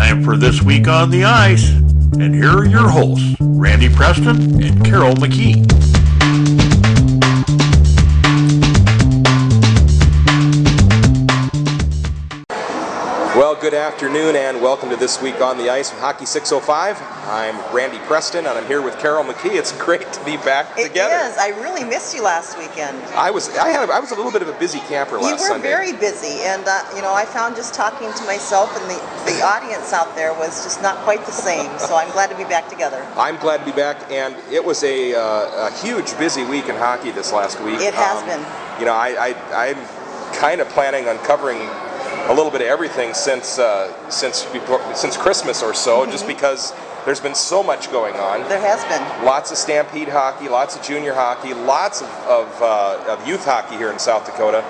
time for This Week on the Ice. And here are your hosts, Randy Preston and Carol McKee. Well, good afternoon and welcome to This Week on the Ice with Hockey 605. I'm Randy Preston and I'm here with Carol McKee. It's great to be back together. It is. I really missed you last weekend. I was a little bit of a busy camper last Sunday. You were very busy, and I found just talking to myself and the audience out there was just not quite the same. So I'm glad to be back together. I'm glad to be back, and it was a huge busy week in hockey this last week. It has been. I'm kind of planning on covering a little bit of everything since Christmas or so, just because there's been so much going on. There has been. Lots of Stampede hockey, lots of junior hockey, lots of youth hockey here in South Dakota.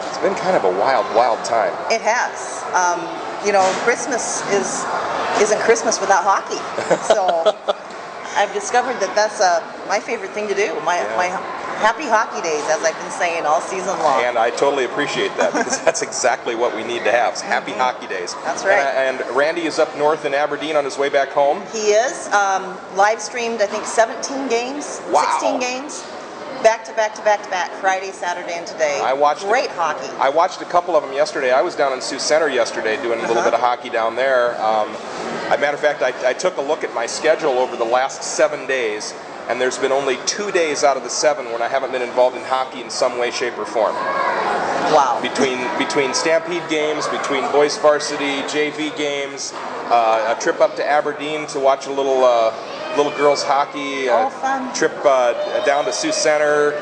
It's been kind of a wild time. It has. Christmas isn't Christmas without hockey. So I've discovered that's my favorite thing to do. My happy hockey days, as I've been saying all season long. And I totally appreciate that, because that's exactly what we need to have, happy hockey days. That's right. And Randy is up north in Aberdeen on his way back home. He is. Live streamed, I think, 17 games, wow. 16 games. Back to back, Friday, Saturday, and today. Great hockey. I watched a couple of them yesterday. I was down in Sioux Center yesterday doing a little bit of hockey down there. As a matter of fact, I took a look at my schedule over the last 7 days, and there's been only 2 days out of the 7 when I haven't been involved in hockey in some way, shape, or form. Wow. Between Stampede games, between boys varsity, JV games, a trip up to Aberdeen to watch a little girls hockey, fun. Trip down to Sioux Center,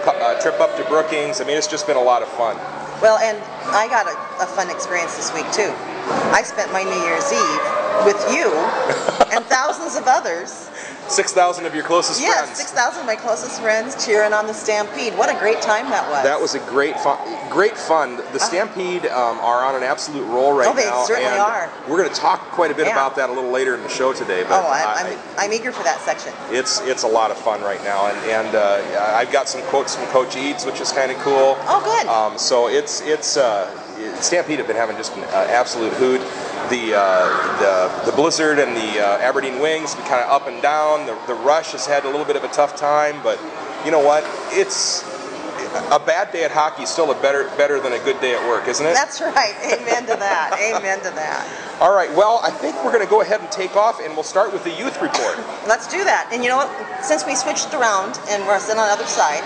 trip up to Brookings. I mean, it's just been a lot of fun. Well, and I got a fun experience this week too. I spent my New Year's Eve with you and thousands of others. 6,000 of your closest friends. Yes, 6,000 of my closest friends cheering on the Stampede. What a great time that was. That was a great fun. The Stampede are on an absolute roll right now. Oh, they certainly are. We're going to talk quite a bit about that a little later in the show today. But I'm eager for that section. It's a lot of fun right now, and I've got some quotes from Coach Eads, which is kind of cool. Oh, good. So Stampede have been having just an absolute hoot. The Blizzard and the Aberdeen Wings have been kind of up and down. The Rush has had a little bit of a tough time, but you know what? It's a bad day at hockey is still better than a good day at work, isn't it? That's right. Amen to that. Amen to that. All right. Well, I think we're going to go ahead and take off, and we'll start with the youth report. Let's do that. And you know what? Since we switched around and we're sitting on the other side,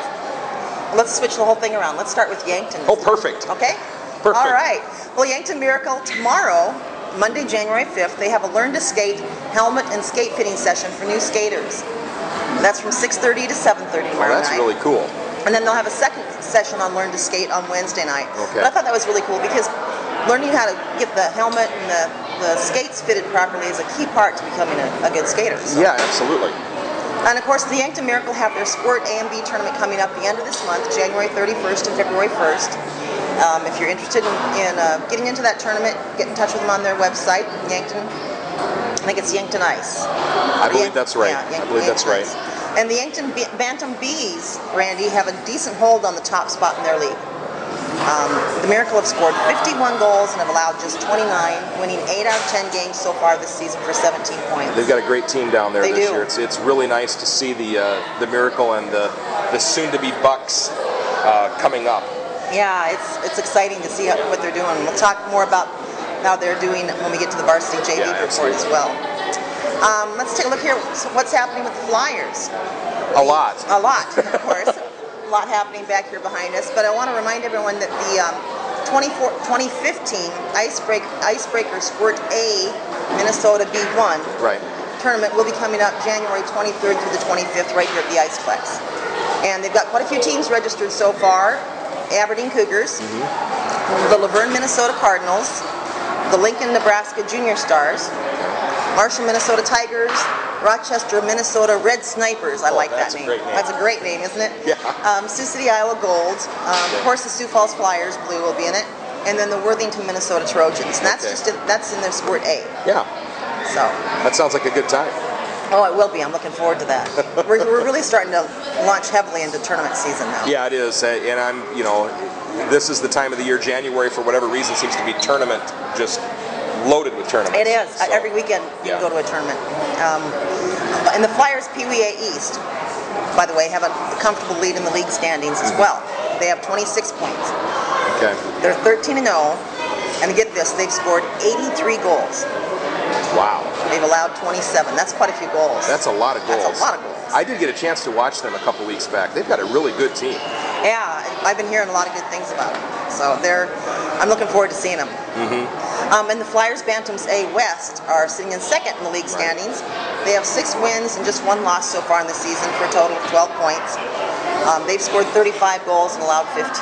let's switch the whole thing around. Let's start with Yankton. Oh, perfect. Okay? Perfect. All right. Well, Yankton Miracle tomorrow, Monday, January 5th, they have a Learn to Skate helmet and skate fitting session for new skaters. That's from 6:30 to 7:30 tomorrow night. That's really cool. And then they'll have a second session on Learn to Skate on Wednesday night. Okay. And I thought that was really cool because learning how to get the helmet and the skates fitted properly is a key part to becoming a good skater. So. Yeah, absolutely. And of course, the Yankton Miracle have their Sport A and B tournament coming up the end of this month, January 31st and February 1st. If you're interested in getting into that tournament, get in touch with them on their website, Yankton. I think it's Yankton Ice. I believe that's right. Yeah, I believe that's right. And the Yankton Bantam Bees, Randy, have a decent hold on the top spot in their league. The Miracle have scored 51 goals and have allowed just 29, winning 8 out of 10 games so far this season for 17 points. They've got a great team down there this year. It's really nice to see the Miracle and the soon-to-be Bucks coming up. Yeah, it's exciting to see what they're doing. We'll talk more about how they're doing when we get to the varsity JV report as well. Let's take a look here. What's happening with the Flyers? A lot, of course. A lot happening back here behind us. But I want to remind everyone that the 2015 Icebreaker Sport A Minnesota B1 tournament will be coming up January 23rd through the 25th right here at the IcePlex. And they've got quite a few teams registered so far. Aberdeen Cougars, the Laverne, Minnesota Cardinals, the Lincoln, Nebraska Junior Stars, Marshall, Minnesota Tigers, Rochester, Minnesota Red Snipers. I like that name. That's a great name, isn't it? Yeah. Sioux City, Iowa Gold. Of course, the Sioux Falls Flyers Blue will be in it, and then the Worthington, Minnesota Trojans. And that's in their Sport A. Yeah. So. That sounds like a good time. Oh, it will be. I'm looking forward to that. We're really starting to launch heavily into tournament season now. Yeah, it is. And this is the time of the year, January, for whatever reason, seems to be tournament just loaded with tournaments. It is. So, Every weekend you can go to a tournament. And the Flyers Pee Wee A East, by the way, have a comfortable lead in the league standings as well. They have 26 points. Okay. They're 13-0, and get this, they've scored 83 goals. Wow. They've allowed 27. That's quite a few goals. That's a lot of goals. That's a lot of goals. I did get a chance to watch them a couple weeks back. They've got a really good team. Yeah, I've been hearing a lot of good things about them. So I'm looking forward to seeing them. And the Flyers Bantams A West are sitting in second in the league standings. They have 6 wins and just 1 loss so far in the season for a total of 12 points. They've scored 35 goals and allowed 15.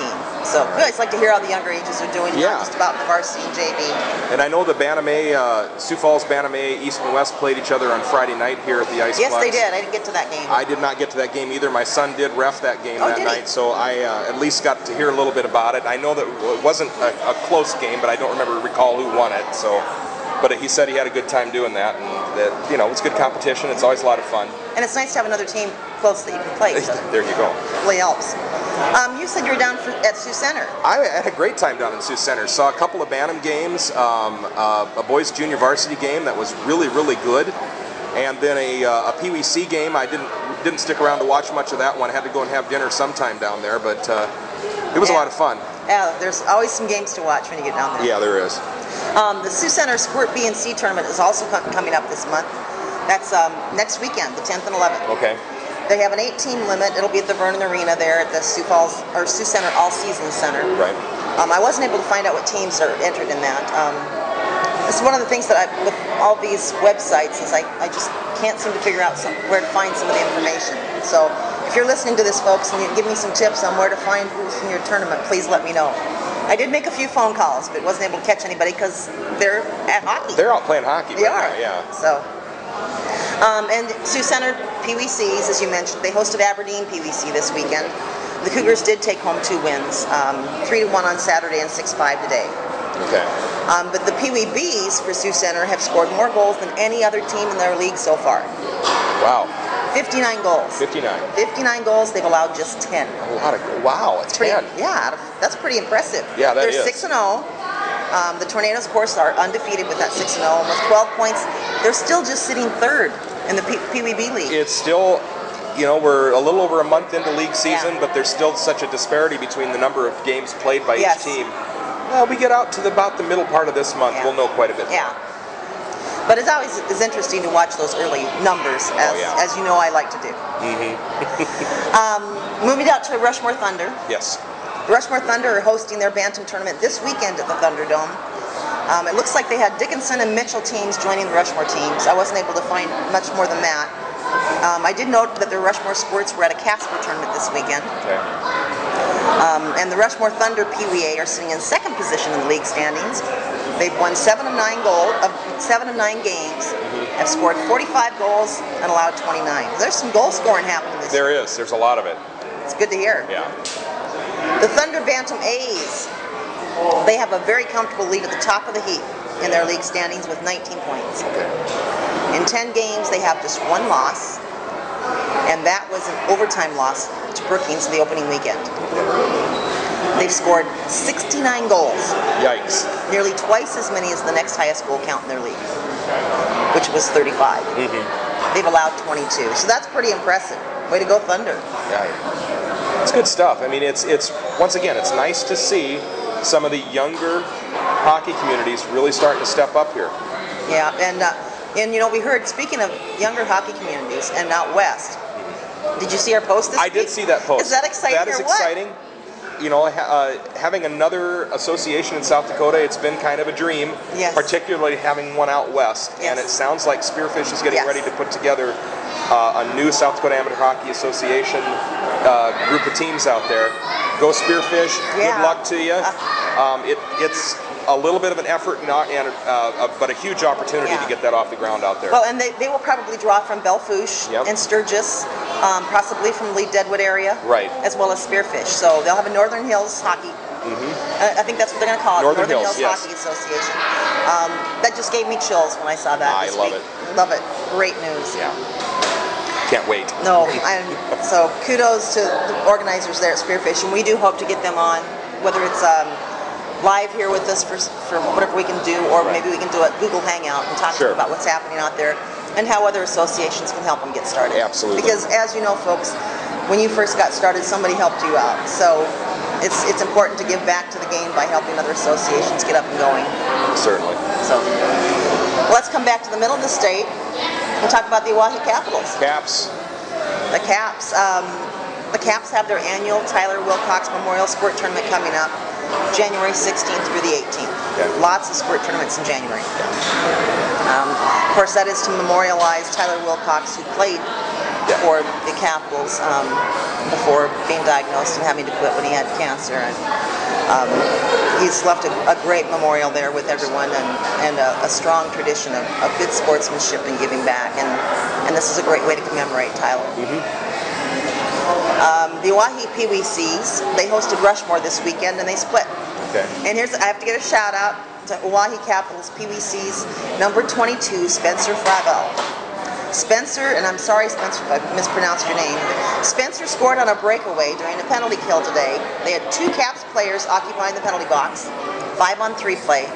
So we always like to hear how the younger ages are doing, not just about the varsity and JV. And I know the Bantam A, Sioux Falls Bantam A, East and West played each other on Friday night here at the IcePlex. Yes, they did. I didn't get to that game. I did not get to that game either. My son did ref that game that night, so I at least got to hear a little bit about it. I know that it wasn't a close game, but I don't recall who won it. So, but he said he had a good time doing that, and that it's good competition. It's always a lot of fun. And it's nice to have another team close that you can play. So there you go. It really helps. You said you were down at Sioux Center. I had a great time down in Sioux Center. Saw a couple of Bantam games, a boys junior varsity game that was really, really good, and then a Pee Wee C game. I didn't stick around to watch much of that one. I had to go and have dinner sometime down there, but it was a lot of fun. Yeah, there's always some games to watch when you get down there. Yeah, there is. The Sioux Center Squirt B and C tournament is also coming up this month. That's next weekend, the 10th and 11th. Okay. They have an 8-team limit. It'll be at the Vernon Arena there at the Sioux Center All-Season Center. Right. I wasn't able to find out what teams are entered in that. It's one of the things that with all these websites is I just can't seem to figure out where to find some of the information. So if you're listening to this, folks, and you give me some tips on where to find who's in your tournament, please let me know. I did make a few phone calls, but wasn't able to catch anybody because they're at hockey. They're out playing hockey. They are. Now, yeah. So. And Sioux Center Pee Wee C's, as you mentioned, they hosted Aberdeen Pee Wee C this weekend. The Cougars did take home 2 wins, 3-1 on Saturday and 6-5 today. Okay. But the Pee Wee B's for Sioux Center have scored more goals than any other team in their league so far. Wow. 59 goals. 59 goals. They've allowed just 10. A lot of wow. It's 10. Yeah, that's pretty impressive. Yeah, that is. They're 6-0. The Tornadoes, of course, are undefeated with that 6-0. With 12 points, they're still just sitting 3rd in the Pee Wee B League. It's still, we're a little over a month into league season, but there's still such a disparity between the number of games played by each team. Well, we get out to about the middle part of this month, we'll know quite a bit more. Yeah. But it's always interesting to watch those early numbers, as you know I like to do. Moving out to Rushmore Thunder. Yes. The Rushmore Thunder are hosting their Bantam tournament this weekend at the Thunderdome. It looks like they had Dickinson and Mitchell teams joining the Rushmore teams. I wasn't able to find much more than that. I did note that the Rushmore Squirts were at a Casper tournament this weekend. Okay. And the Rushmore Thunder Pee Wee A are sitting in 2nd position in the league standings. They've won 7 of 9 games, have scored 45 goals, and allowed 29. There's some goal scoring happening this year. There is. There's a lot of it. It's good to hear. Yeah. The Thunder Bantam A's, they have a very comfortable lead at the top of the heap in their league standings with 19 points. Okay. In 10 games, they have just 1 loss, and that was an overtime loss to Brookings the opening weekend. They've scored 69 goals. Yikes. Nearly twice as many as the next highest goal count in their league, which was 35. They've allowed 22. So that's pretty impressive. Way to go, Thunder. Yeah. It's good stuff. I mean, it's once again, it's nice to see some of the younger hockey communities really starting to step up here. Yeah, and we heard, speaking of younger hockey communities and out west, did you see our post this week? I did see that post. Is that exciting? That is exciting. Having another association in South Dakota, it's been kind of a dream, particularly having one out west. And it sounds like Spearfish is getting ready to put together a new South Dakota Amateur Hockey Association group of teams out there. Go Spearfish, good luck to you. It's a little bit of an effort, but a huge opportunity to get that off the ground out there. Well, and they will probably draw from Belfouche and Sturgis, possibly from the Deadwood area, as well as Spearfish. So they'll have a Northern Hills Hockey. I think that's what they're going to call it, Northern Hills Hockey Association. That just gave me chills when I saw that this week. Love it. Great news. Yeah. Can't wait. No, so kudos to the organizers there at Spearfish, and we do hope to get them on, whether it's live here with us for whatever we can do, or maybe we can do a Google Hangout and talk to them about what's happening out there and how other associations can help them get started. Absolutely. Because as you know, folks, when you first got started, somebody helped you out. So it's important to give back to the game by helping other associations get up and going. Certainly. So let's come back to the middle of the state and talk about the Oahe Capitals. Caps. The Caps. The Caps have their annual Tyler Wilcox Memorial Squirt Tournament coming up January 16th through the 18th. Okay. Lots of squirt tournaments in January. Of course, that is to memorialize Tyler Wilcox, who played for the Capitals before being diagnosed and having to quit when he had cancer. And he's left a great memorial there with everyone, and a strong tradition of good sportsmanship and giving back. And this is a great way to commemorate Tyler. The Oahe Pee Wee Seas, they hosted Rushmore this weekend and they split. Okay. And I have to get a shout out to Oahe Capitals Pee Wee Seas number 22, Spencer Flavel. Spencer, and I'm sorry Spencer if I mispronounced your name, Spencer scored on a breakaway during a penalty kill today. They had 2 Caps players occupying the penalty box, 5-on-3 play.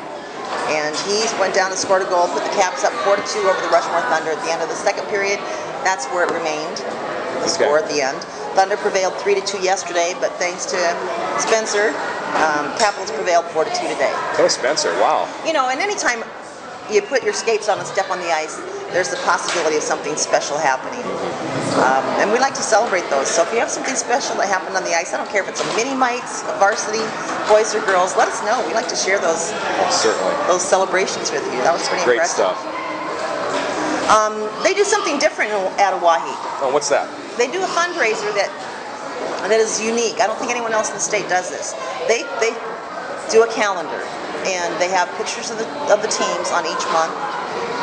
And he went down and scored a goal, put the Caps up 4-2 over the Rushmore Thunder at the end of the second period. That's where it remained, the score at the end. Thunder prevailed 3-2 yesterday, but thanks to Spencer, Capitals prevailed 4-2 today. Oh, Spencer, wow. You know, and anytime you put your skates on and step on the ice, there's the possibility of something special happening. And we like to celebrate those. So if you have something special that happened on the ice, I don't care if it's a mini-mites, a varsity, boys or girls, let us know. We like to share those those celebrations with you. That was pretty impressive. Great stuff. They do something different at Oahe. Oh, what's that? They do a fundraiser that is unique. I don't think anyone else in the state does this. They do a calendar, and they have pictures of the teams on each month.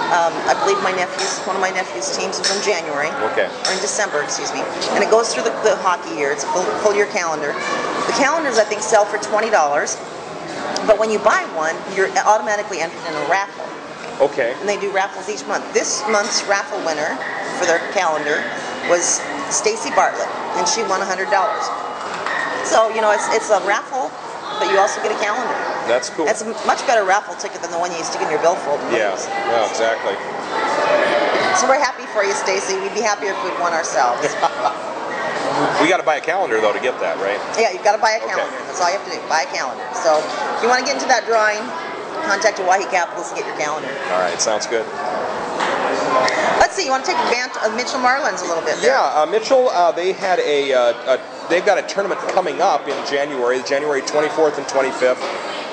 I believe one of my nephew's teams was in January, or in December, excuse me. And it goes through the hockey year. It's a full year calendar. The calendars, I think, sell for $20, but when you buy one, you're automatically entered in a raffle. Okay. And they do raffles each month. This month's raffle winner for their calendar was Stacy Bartlett, and she won $100. So, you know, it's a raffle, but you also get a calendar. That's cool. That's a much better raffle ticket than the one you stick in your billfold. Yeah, exactly. So we're happy for you, Stacy. We'd be happier if we'd won ourselves. We got to buy a calendar, though, to get that, right? Yeah, you've got to buy a calendar. That's all you have to do, buy a calendar. So if you want to get into that drawing, contact Oahe Capitals to get your calendar. All right, sounds good. Let's see, you want to take advantage of Mitchell Marlins a little bit there? Yeah, Mitchell, they had they've got a tournament coming up in January 24th and 25th.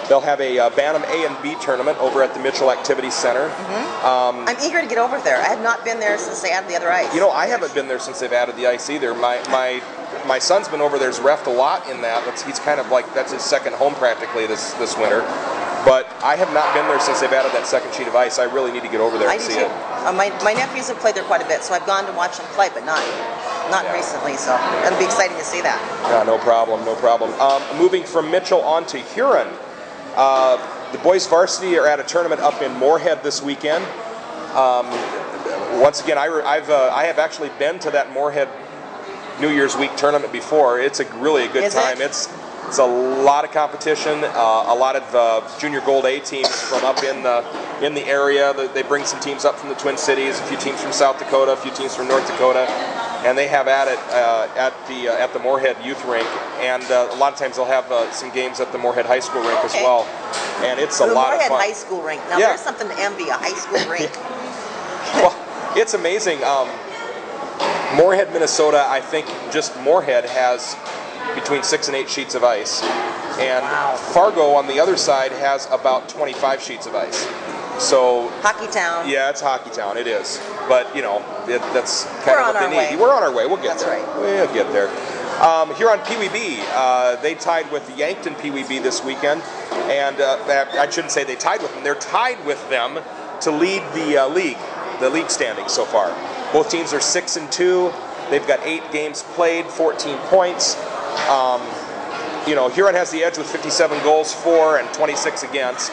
They'll have a Bantam A and B tournament over at the Mitchell Activity Center. I'm eager to get over there. I have not been there since they added the other ice. You know, I haven't been there since they've added the ice either. My son's been over there's refed a lot in that. He's kind of like, that's his second home practically this winter. But I have not been there since they've added that second sheet of ice. I really need to get over there and see it. My nephews have played there quite a bit, so I've gone to watch them play, but not recently. So it'll be exciting to see that. Yeah, no problem, no problem. Moving from Mitchell on to Huron. The boys varsity are at a tournament up in Moorhead this weekend. Once again, I have actually been to that Moorhead New Year's Week tournament before. It's really a good time. It's a lot of competition, a lot of junior Gold A teams from up in the area. They bring some teams up from the Twin Cities, a few teams from South Dakota, a few teams from North Dakota, and they have at it at the Moorhead Youth Rink. And a lot of times they'll have some games at the Moorhead High School Rink as well. And it's a lot of fun. Moorhead High School Rink. Now there's something to envy, a high school rink. Well, it's amazing. Moorhead, Minnesota, I think just Moorhead has between 6 and 8 sheets of ice, and Fargo on the other side has about 25 sheets of ice. So Hockey Town. Yeah, it's Hockey Town. It is, but you know that's kind of what they need. We're on our way. We'll get there. That's right. We'll get there. Here on Pee Wee B, they tied with Yankton Pee Wee B this weekend, and I shouldn't say they tied with them. They're tied with them to lead the league standings so far. Both teams are 6-2. They've got 8 games played, 14 points. You know, Huron has the edge with 57 goals for and 26 against.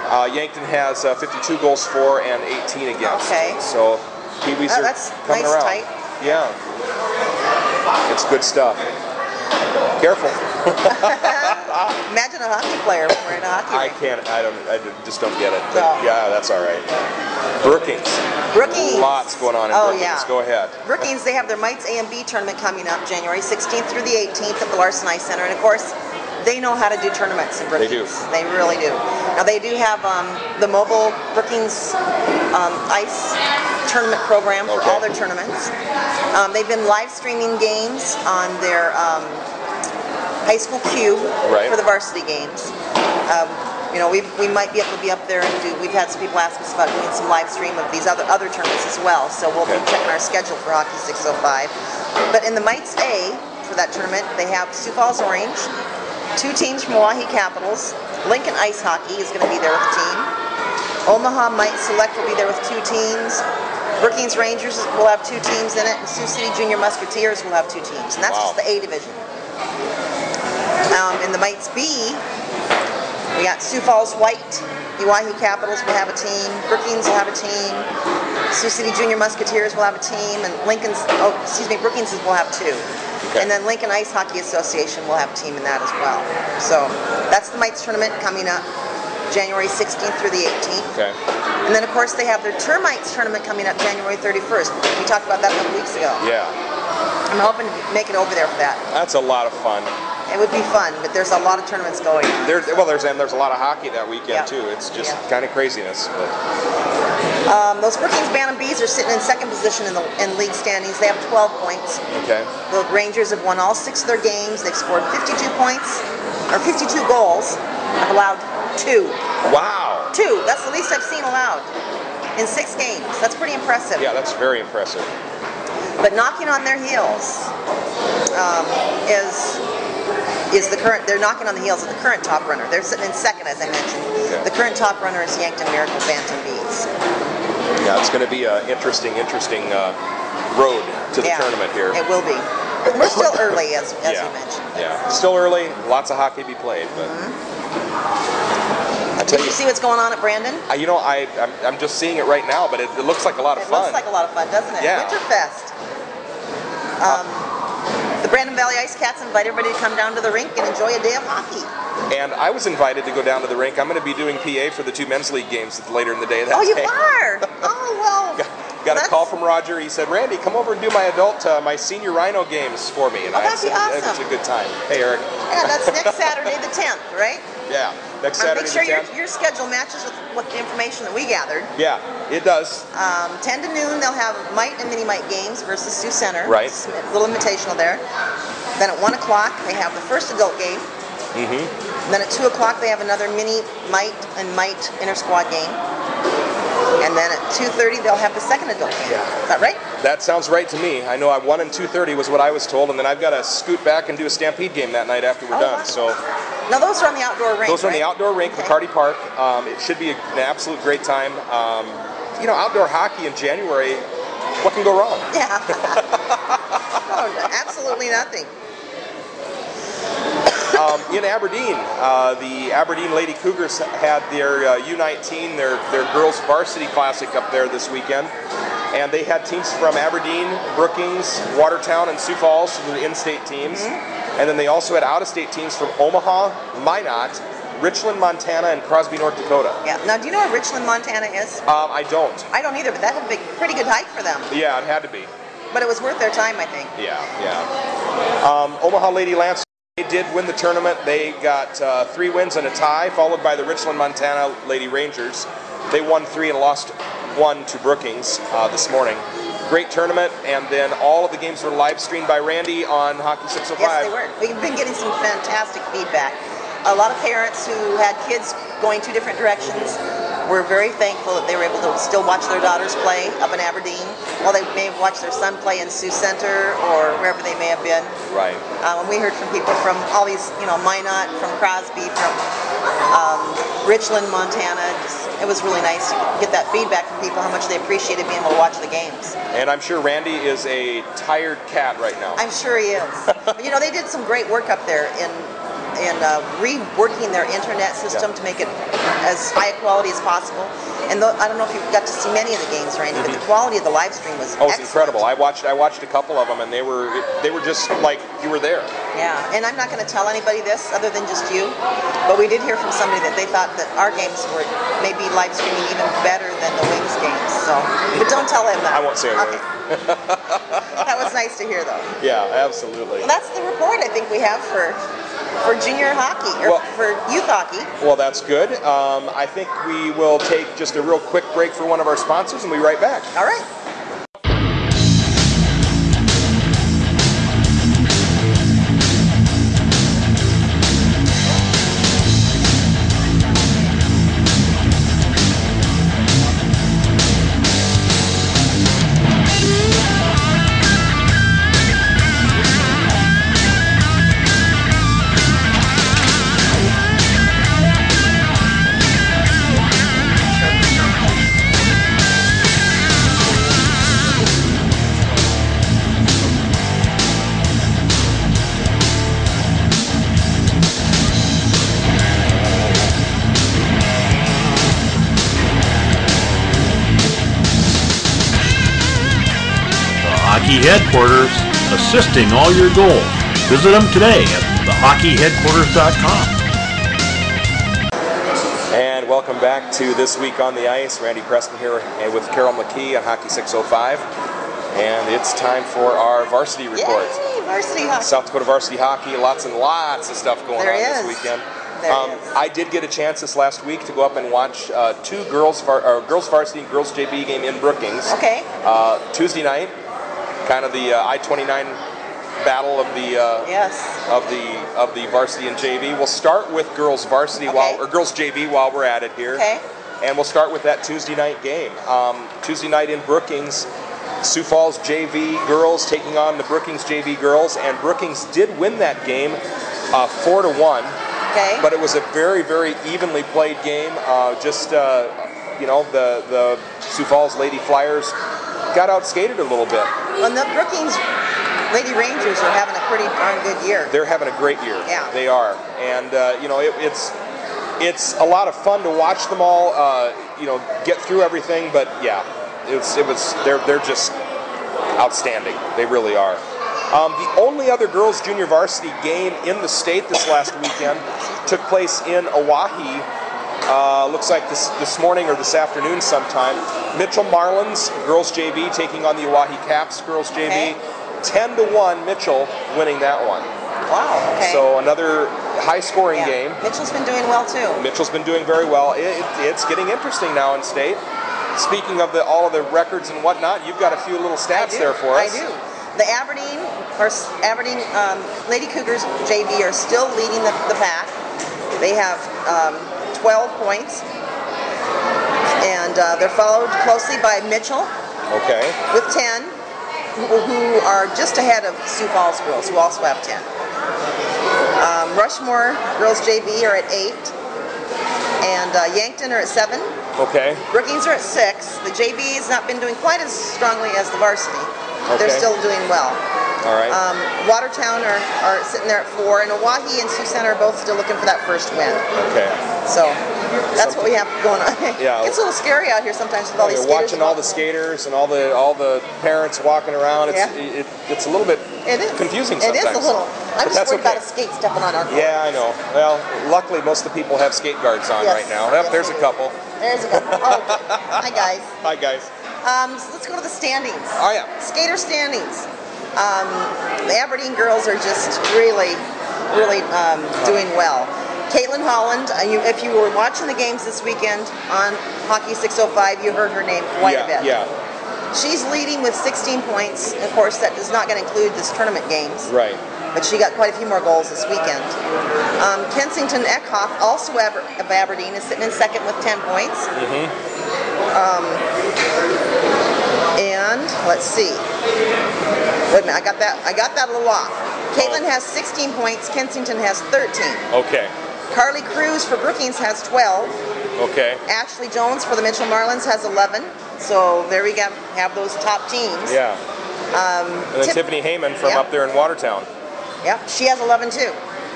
Yankton has 52 goals for and 18 against. Okay. So Pee Wees are coming around. Tight. Yeah. It's good stuff. Careful. Imagine a hockey player wearing a hockey ring. I just don't get it. But No. yeah, that's all right. Brookings. Brookings. Lots going on in Brookings. Yeah. Go ahead. Brookings, they have their Mites A and B tournament coming up January 16th through the 18th at the Larson Ice Center. And of course, they know how to do tournaments in Brookings. They do. They really do. Now they do have the mobile Brookings ice tournament program for all their tournaments. They've been live streaming games on their high school cube for the varsity games. You know, we might be able to be up there and do. We've had some people ask us about doing some live stream of these other tournaments as well. So we'll be checking our schedule for Hockey 605. But in the Mites A for that tournament, they have Sioux Falls Orange, 2 teams from Oahe Capitals. Lincoln Ice Hockey is going to be there with a team. Omaha Mites Select will be there with 2 teams. Brookings Rangers will have 2 teams in it, and Sioux City Junior Musketeers will have 2 teams, and that's just the A division. In the Mites B, we got Sioux Falls White, Oahe Capitals will have a team, Brookings will have a team, Sioux City Junior Musketeers will have a team, and Brookings will have 2. And then Lincoln Ice Hockey Association will have a team in that as well. So that's the Mites tournament coming up January 16th through the 18th. And then of course they have their Termites tournament coming up January 31st. We talked about that a couple weeks ago. Yeah. I'm hoping to make it over there for that. That's a lot of fun. It would be fun, but there's a lot of tournaments going on. There's a lot of hockey that weekend too. It's just kind of craziness. But. Those Brookings Bantam Bees are sitting in second position in league standings. They have 12 points. The Rangers have won all 6 of their games. They've scored 52 points, or 52 goals. Have allowed 2. Wow. 2. That's the least I've seen allowed in 6 games. That's pretty impressive. Yeah, that's very impressive. But knocking on their heels is the current. They're knocking on the heels of the current top runner. They're sitting in second, as I mentioned. The current top runner is Yankton Miracle Bantam Bees. Yeah, it's going to be an interesting road to the tournament here. It will be. We're still early, as you mentioned. Yeah, still early. Lots of hockey to be played, but. Did you see what's going on at Brandon? You know, I'm just seeing it right now, but it looks like a lot of fun. It looks like a lot of fun, doesn't it? Yeah. Winterfest. The Brandon Valley Ice Cats invite everybody to come down to the rink and enjoy a day of hockey. And I was invited to go down to the rink. I'm going to be doing PA for the 2 men's league games later in the day. You are? Oh, well. Got a call from Roger. He said, Randy, come over and do my senior Rhino games for me. And that'd be awesome. It's a good time. Hey, Eric. Yeah, that's next Saturday the 10th, right? Yeah, next Saturday the 10th. Make sure your schedule matches with the information that we gathered. Yeah, it does. 10 to noon, they'll have Mite and Mini Mite games versus Sioux Center. Right. A little invitational there. Then at 1 o'clock, they have the first adult game. And then at 2 o'clock, they have another Mini Mite and Mite inter-squad game. And then at 2:30, they'll have the second adult game. Is that right? That sounds right to me. I know 1 and 2:30 was what I was told, and then I've got to scoot back and do a Stampede game that night after we're done. Wow. So. Now those are on the outdoor rink. Those are on the outdoor rink, McCarty Park. It should be an absolute great time. You know, outdoor hockey in January, what can go wrong? Yeah. Absolutely nothing. In Aberdeen, the Aberdeen Lady Cougars had their U19, their girls varsity classic up there this weekend. And they had teams from Aberdeen, Brookings, Watertown, and Sioux Falls, the in-state teams. And then they also had out-of-state teams from Omaha, Minot, Richland, Montana, and Crosby, North Dakota. Yeah. Now, do you know where Richland, Montana is? I don't. I don't either, but that had a pretty good hike for them. Yeah, it had to be. But it was worth their time, I think. Yeah. Omaha Lady Lance, they did win the tournament. They got 3 wins and a tie, followed by the Richland, Montana Lady Rangers. They won 3 and lost 1 to Brookings this morning. Great tournament, and then all of the games were live streamed by Randy on Hockey 605. Yes, they were. We've been getting some fantastic feedback. A lot of parents who had kids going 2 different directions were very thankful that they were able to still watch their daughters play up in Aberdeen, while they may have watched their son play in Sioux Center or wherever they may have been. Right. And we heard from people from all these, Minot, from Crosby, from Richland, Montana. It was really nice to get that feedback from people, how much they appreciated being able to watch the games. And I'm sure Randy is a tired cat right now. I'm sure he is. But, they did some great work up there in reworking their internet system to make it as high a quality as possible. And I don't know if you got to see many of the games, Randy, but the quality of the live stream was it's incredible. I watched a couple of them, and they were just like you were there. Yeah, and I'm not going to tell anybody this other than just you, but we did hear from somebody that they thought that our games were maybe live streaming even better than the Wings games. So, but don't tell him that. I won't say a word. That was nice to hear, though. Yeah, absolutely. Well, that's the report I think we have for junior hockey, or for youth hockey. Well, that's good. I think we will take just a real quick break for one of our sponsors, and we'll be right back. All right. Hockey Headquarters, assisting all your goals. Visit them today at thehockeyheadquarters.com. And welcome back to This Week on the Ice. Randy Preston here with Carol McKee on Hockey 605. And it's time for our varsity report. Yay, varsity hockey. South Dakota varsity hockey, lots and lots of stuff going on this weekend. I did get a chance this last week to go up and watch two girls varsity and girls JV game in Brookings. Okay. Tuesday night, kind of the I-29 battle of the of the varsity and JV. We'll start with girls varsity or girls JV while we're at it here. Okay. And we'll start with that Tuesday night game. Tuesday night in Brookings, Sioux Falls JV girls taking on the Brookings JV girls, and Brookings did win that game 4-1. Okay. But it was a very, very evenly played game. You know, the Sioux Falls Lady Flyers got outskated a little bit. And the Brookings Lady Rangers are having a pretty darn good year. They're having a great year. Yeah. They are. And, you know, it's a lot of fun to watch them all, you know, get through everything. But, yeah, they're just outstanding. They really are. The only other girls junior varsity game in the state this last weekend took place in Oahe. Looks like this morning or this afternoon sometime. Mitchell Marlins girls JV taking on the Oahe Caps girls JV. 10-1 Mitchell winning that one. Wow. Okay. So another high-scoring game. Mitchell's been doing well too. Mitchell's been doing very well. It's getting interesting now in state. Speaking of all of the records and whatnot, you've got a few little stats there for us. I do. The Aberdeen Lady Cougars JV are still leading the pack. They have 12 points, and they're followed closely by Mitchell. Okay. With 10, who are just ahead of Sioux Falls girls, who also have 10. Rushmore girls JV are at 8, and Yankton are at 7. Okay. Brookings are at 6. The JV has not been doing quite as strongly as the varsity. They're still doing well. All right. Watertown are sitting there at 4, and Oahe and Sioux Center are both still looking for that first win. Okay. So that's what we have going on. Yeah. It's a little scary out here sometimes with all these you're skaters. Watching all the skaters and all the parents walking around. It's a little bit confusing sometimes. It is a little. I'm just worried about a skate stepping on our court. Yeah, I know. Well, luckily most of the people have skate guards on right now. Yep, there's a couple. There's a couple. Oh, okay. Hi, guys. Hi, guys. So let's go to the standings. Oh, yeah. Skater standings. The Aberdeen girls are just really doing well. Caitlin Holland, if you were watching the games this weekend on Hockey 605, you heard her name quite a bit. Yeah. She's leading with 16 points. Of course, that is not going to include this tournament games. Right. But she got quite a few more goals this weekend. Kensington Eckhoff, also of Aberdeen, is sitting in second with 10 points. And let's see. Wait a minute, I got that a little off. Caitlin has 16 points. Kensington has 13. Okay. Carly Cruz for Brookings has 12. Okay. Ashley Jones for the Mitchell Marlins has 11. So there we have those top teams. Yeah. And then Tiffany Heyman from up there in Watertown. Yeah, she has 11 too.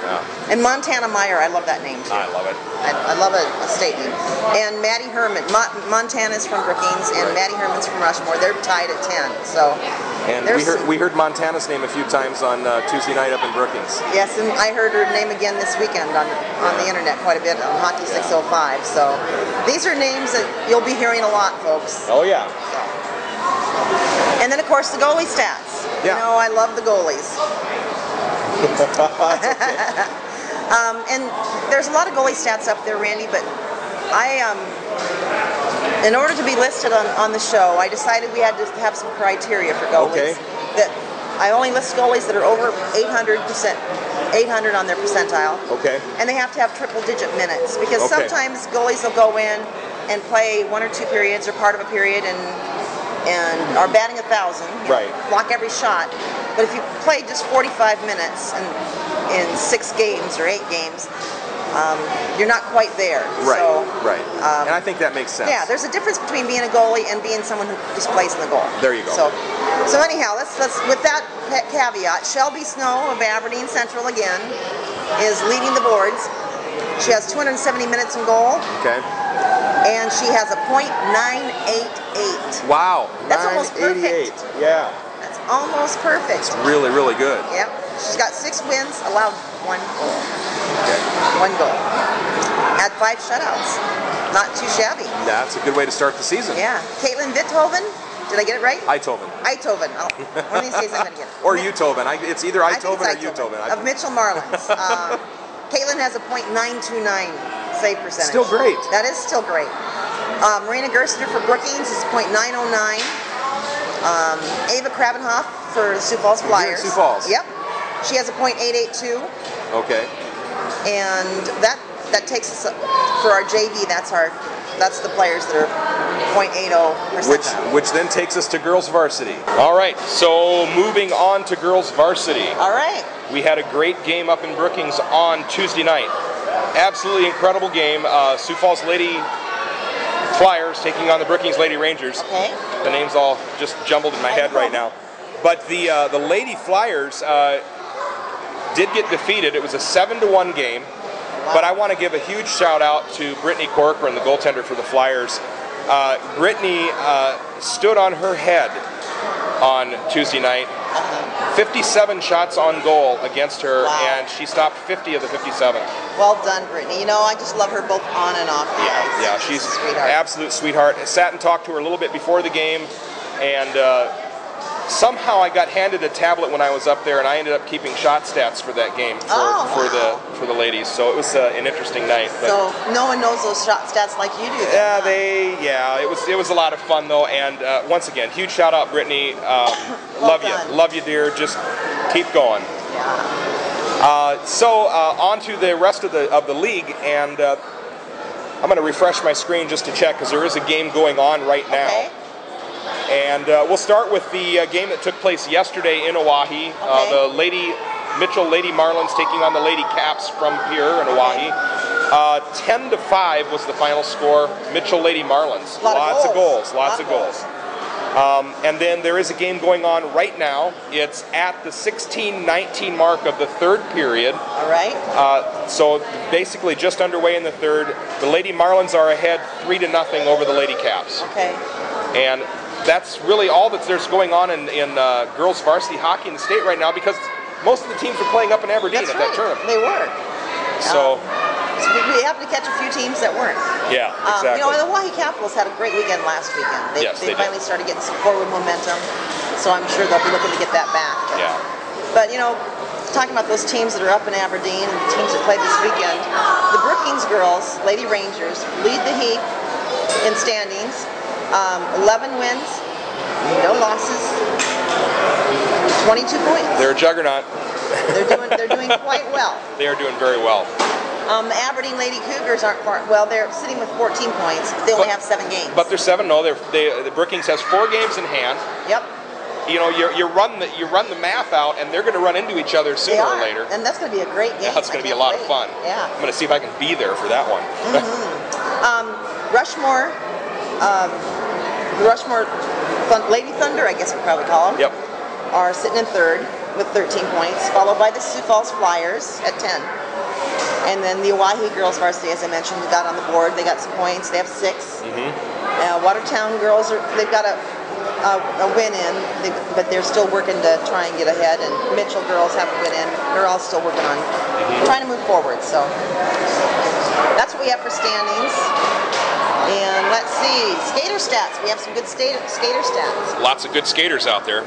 Yeah. And Montana Meyer, I love that name too. I love it. I love a state name. And Maddie Herman. Montana's from Brookings, and Maddie Herman's from Rushmore. They're tied at 10. So. And we heard Montana's name a few times on Tuesday night up in Brookings. Yes, and I heard her name again this weekend on the internet quite a bit on Hockey 605. So these are names that you'll be hearing a lot, folks. Oh yeah. So. And then of course the goalie stats. Yeah. You know, I love the goalies. And there's a lot of goalie stats up there, Randy, but in order to be listed on the show, I decided we had to have some criteria for goalies. Okay. That I only list goalies that are over 800 on their percentile. Okay. And they have to have triple-digit minutes, because Okay. sometimes goalies will go in and play 1 or 2 periods or part of a period and are batting 1,000. Right. Block every shot. But if you play just 45 minutes in 6 games or 8 games, you're not quite there. Right. So, right. And I think that makes sense. yeah, there's a difference between being a goalie and being someone who just plays in the goal. There you go. So anyhow, let's with that caveat, Shelby Snow of Aberdeen Central again is leading the boards. She has 270 minutes in goal. Okay. And she has a .988. Wow. That's almost perfect. Yeah. That's almost perfect. It's really, really good. Yep. She's got 6 wins, allowed 1 goal. Okay. 1 goal. Had 5 shutouts. Not too shabby. That's a good way to start the season. Yeah. Caitlin Vithoven. Did I get it right? Eitoven. Eitoven. Oh, one of these days I'm going to get it. Or Utoven. It's either Eitoven or Eitoven. Utoven. Of Mitchell Marlins. Caitlin has a .929 save percentage. Still great. That is still great. Marina Gerster for Brookings is .909. Ava Krabenhoff for the Sioux Falls Flyers. Sioux Falls. Yep. She has a .882. Okay. And that takes us up, for our JV. That's the players that are .80%. Which then takes us to girls varsity. All right. So moving on to girls varsity. All right. We had a great game up in Brookings on Tuesday night. Absolutely incredible game. Sioux Falls Lady Flyers taking on the Brookings Lady Rangers. Okay. The name's all just jumbled in my head right now. But the Lady Flyers did get defeated. It was a 7-1 game. Wow. But I want to give a huge shout out to Brittany Corcoran, the goaltender for the Flyers. Brittany stood on her head on Tuesday night. 57 shots on goal against her, wow. and she stopped 50 of the 57. Well done, Brittany. You know, I just love her both on and off the ice. Yeah, she's a sweetheart. Absolute sweetheart. I sat and talked to her a little bit before the game, and somehow I got handed a tablet when I was up there, and I ended up keeping shot stats for that game for the ladies. So it was an interesting night. But so no one knows those shot stats like you do. It was a lot of fun though, and once again, huge shout out, Brittany. Love you, dear. Just keep going. Yeah. So on to the rest of the league, and I'm going to refresh my screen just to check because there is a game going on right now. Okay. And we'll start with the game that took place yesterday in Oahe. Okay. The Mitchell Lady Marlins taking on the Lady Caps from Pierre in Oahe. 10-5 was the final score. Mitchell Lady Marlins. Lots of goals. And then there is a game going on right now. It's at the 16-19 mark of the 3rd period. All right. So basically just underway in the 3rd. The Lady Marlins are ahead 3-0 over the Lady Caps. Okay. And that's really all that there's going on in girls varsity hockey in the state right now, because most of the teams are playing up in Aberdeen That's at right. that tournament. They were. So we happened to catch a few teams that weren't. yeah, exactly. You know, the Oahe Capitals had a great weekend last weekend. They finally started getting some forward momentum, so I'm sure they'll be looking to get that back. But you know, talking about those teams that are up in Aberdeen and the teams that played this weekend, the Brookings girls, Lady Rangers, lead the heat in standings. 11 wins, no losses, 22 points. They're a juggernaut. They're doing quite well. They are doing very well. The Aberdeen Lady Cougars aren't far. Well, they're sitting with 14 points. They only have 7 games. But they're 7-0. The Brookings has 4 games in hand. Yep. You know, you run the math out, and they're going to run into each other sooner or later. And that's going to be a great game. That's going to be a lot of fun. Yeah. I'm going to see if I can be there for that one. Rushmore. The Rushmore Lady Thunder, I guess we'd probably call them. Yep. Are sitting in 3rd. with 13 points, followed by the Sioux Falls Flyers at 10. And then the Oahe girls varsity, as I mentioned, got on the board. They got some points. They have 6. Watertown girls, they've got a win in, but they're still working to try and get ahead. And Mitchell girls have a win in. They're all still working on trying to move forward. So that's what we have for standings. And let's see, skater stats. We have some good skater stats. Lots of good skaters out there.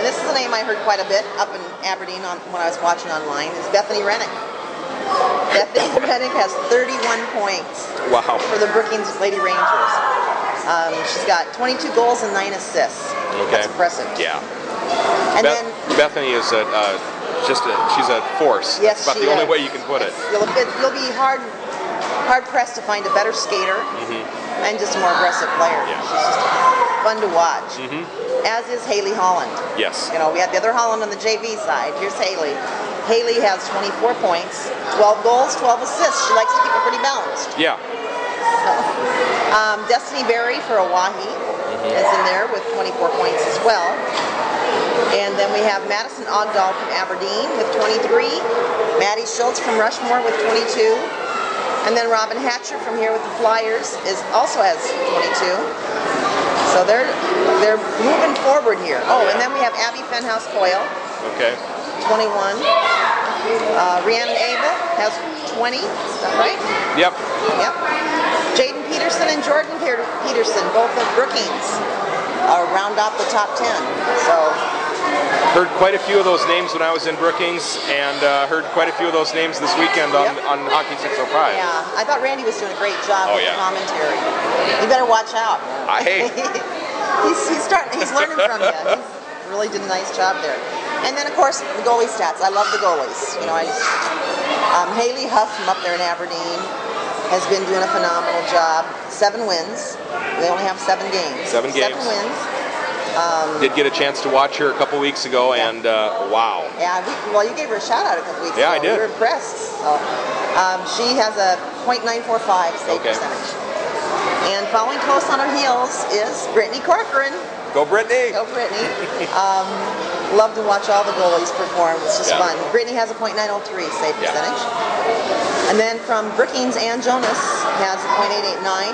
This is a name I heard quite a bit up in Aberdeen when I was watching online. It's Bethany Rennick. Bethany Rennick has 31 points. Wow. For the Brookings Lady Rangers. She's got 22 goals and 9 assists. Okay. That's impressive. Yeah. And then Bethany is she's a force. Yes, That's about the only way you can put it. You'll be hard pressed to find a better skater and just a more aggressive player. Yeah. She's just fun to watch. As is Haley Holland. Yes. You know, we had the other Holland on the JV side. Here's Haley. Haley has 24 points, 12 goals, 12 assists. She likes to keep it pretty balanced. Yeah. So, Destiny Berry for Oahe is in there with 24 points as well. And then we have Madison Ogdahl from Aberdeen with 23. Maddie Schultz from Rushmore with 22. And then Robin Hatcher from here with the Flyers also has 22. So they're moving forward here. Oh, and then we have Abby Fenhouse Coyle. Okay. 21. Rhiannon Abel has 20. Is that right? Yep. Yep. Jaden Peterson and Jordan Peterson, both of Brookings, round off the top 10. So. Heard quite a few of those names when I was in Brookings, and heard quite a few of those names this weekend on Hockey 605. Yeah, I thought Randy was doing a great job with the commentary. You better watch out. Hey. he's learning from you. He really did a nice job there. And then, of course, the goalie stats. I love the goalies. You know, Haley Huff from up there in Aberdeen has been doing a phenomenal job. 7 wins. They only have 7 games. 7 games. 7 wins. Did get a chance to watch her a couple weeks ago, and wow. Yeah, you gave her a shout out a couple weeks ago. Yeah, I did. We were impressed. So, she has a .945 save percentage. And following close on her heels is Brittany Corcoran. Go Brittany! Go Brittany. Love to watch all the goalies perform. It's just fun. Brittany has a .903 save percentage. And then from Brookings, Ann Jonas has a .889.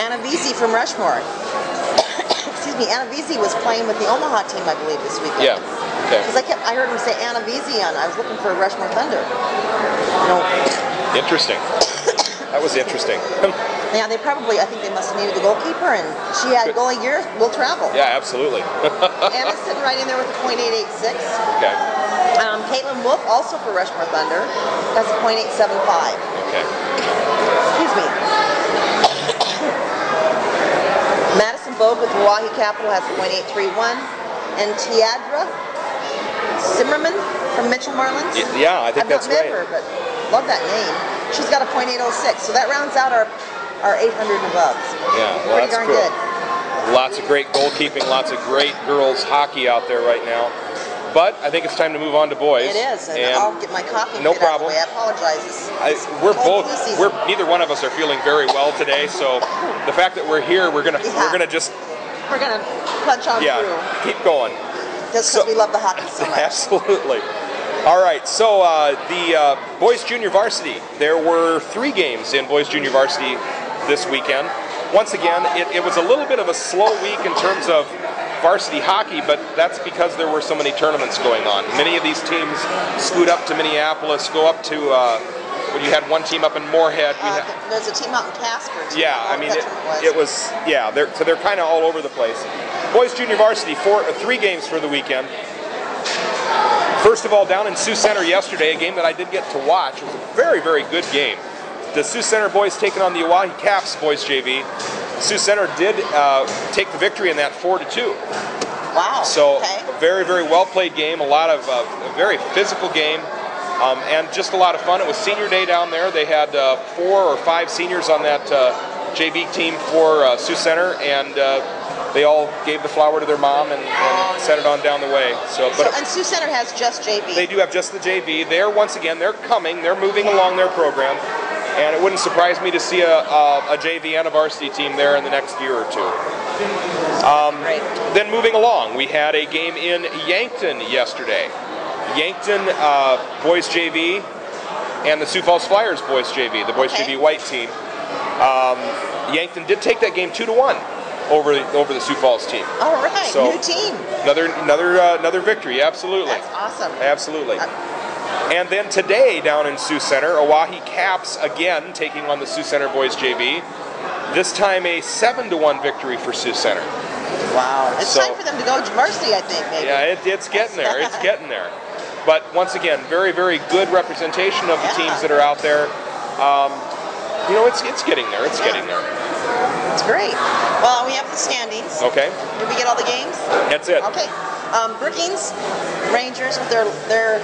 Anna Vesey from Rushmore. Excuse me, Anna Vesey was playing with the Omaha team, I believe, this weekend. Yeah. Okay. Because I heard him say Anna Vesey I was looking for Rushmore Thunder. No. Interesting. That was interesting. Yeah, I think they must have needed the goalkeeper, and she had goalie gear, will travel. Yeah, absolutely. Anna's sitting right in there with a .886. Okay. Caitlin Wolf, also for Rushmore Thunder, has a .875. Okay. Excuse me. Madison Bogue with Oahe Capital has a .831. And Tiadra Zimmerman from Mitchell Marlins. Yeah, I think that's right. I've not met her, but love that name. She's got a .806, so that rounds out our 800 and above. Yeah, well, pretty darn good. Lots of great goalkeeping, lots of great girls hockey out there right now. But I think it's time to move on to boys. It is, and I'll get my coffee no fit problem. out of the way. I apologize. Neither one of us are feeling very well today, so the fact that we're here, we're gonna punch on through. Keep going. Just because we love the hockey so much. Absolutely. All right, so the boys junior varsity, there were 3 games in boys junior varsity this weekend. Once again, it was a little bit of a slow week in terms of varsity hockey, but that's because there were so many tournaments going on. Many of these teams scoot up to Minneapolis, go up to, when you had one team up in Moorhead. There's a team out in Casper, too. Yeah, I mean, they're kind of all over the place. Boys junior varsity, 3 games for the weekend. First of all, down in Sioux Center yesterday, a game that I did get to watch. It was a very, very good game. The Sioux Center boys taking on the Oahe Caps boys JV. Sioux Center did take the victory in that 4-2. Wow. So very, very well played game. A lot of a very physical game, and just a lot of fun. It was senior day down there. They had 4 or 5 seniors on that JV team for Sioux Center, and they all gave the flower to their mom and sent it on down the way. And Sioux Center has just JV. They do have just the JV. They're moving along their program. And it wouldn't surprise me to see a JV and a varsity team there in the next year or two. Then moving along, we had a game in Yankton yesterday. Yankton boys JV and the Sioux Falls Flyers boys JV, the boys JV white team. Yankton did take that game 2-1 over the Sioux Falls team. All right, so new team. Another victory, absolutely. That's awesome. Absolutely. And then today down in Sioux Center, Oahe Caps again taking on the Sioux Center boys JV. This time a 7-1 victory for Sioux Center. Wow. It's time for them to go to varsity, I think, maybe. Yeah, it's getting there. It's getting there. But once again, very, very good representation of the teams that are out there. You know, it's getting there. It's getting there. It's great. Well, we have the standings. Okay. Did we get all the games? That's it. Okay. Brookings Rangers, with their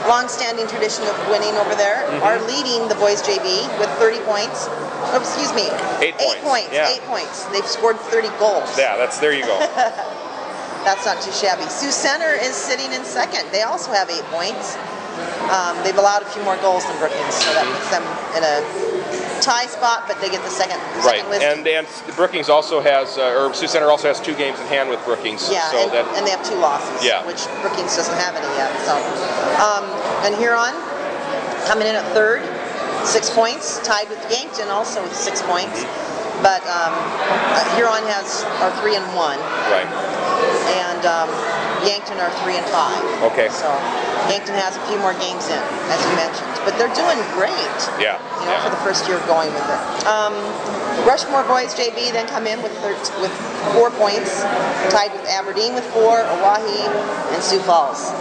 long-standing tradition of winning over there, are leading the boys JV with 30 points. Oh, excuse me. 8 points. Yeah. 8 points. They've scored 30 goals. Yeah, there you go. That's not too shabby. Sioux Center is sitting in second. They also have 8 points. They've allowed a few more goals than Brookings, so that puts them in a tie spot, but they get the second list. And Brookings also has, or Sioux Center also has 2 games in hand with Brookings. Yeah, so and they have 2 losses, which Brookings doesn't have any yet. So, and Huron coming in at third, 6 points, tied with Yankton also with 6 points. But Huron are 3-1. Right. And Yankton are 3-5. Okay. So Yankton has a few more games in, as you mentioned, but they're doing great. Yeah. You know, for the first year of going with it. Rushmore boys JV then come in with 4 points, tied with Aberdeen with 4, Oahe, and Sioux Falls.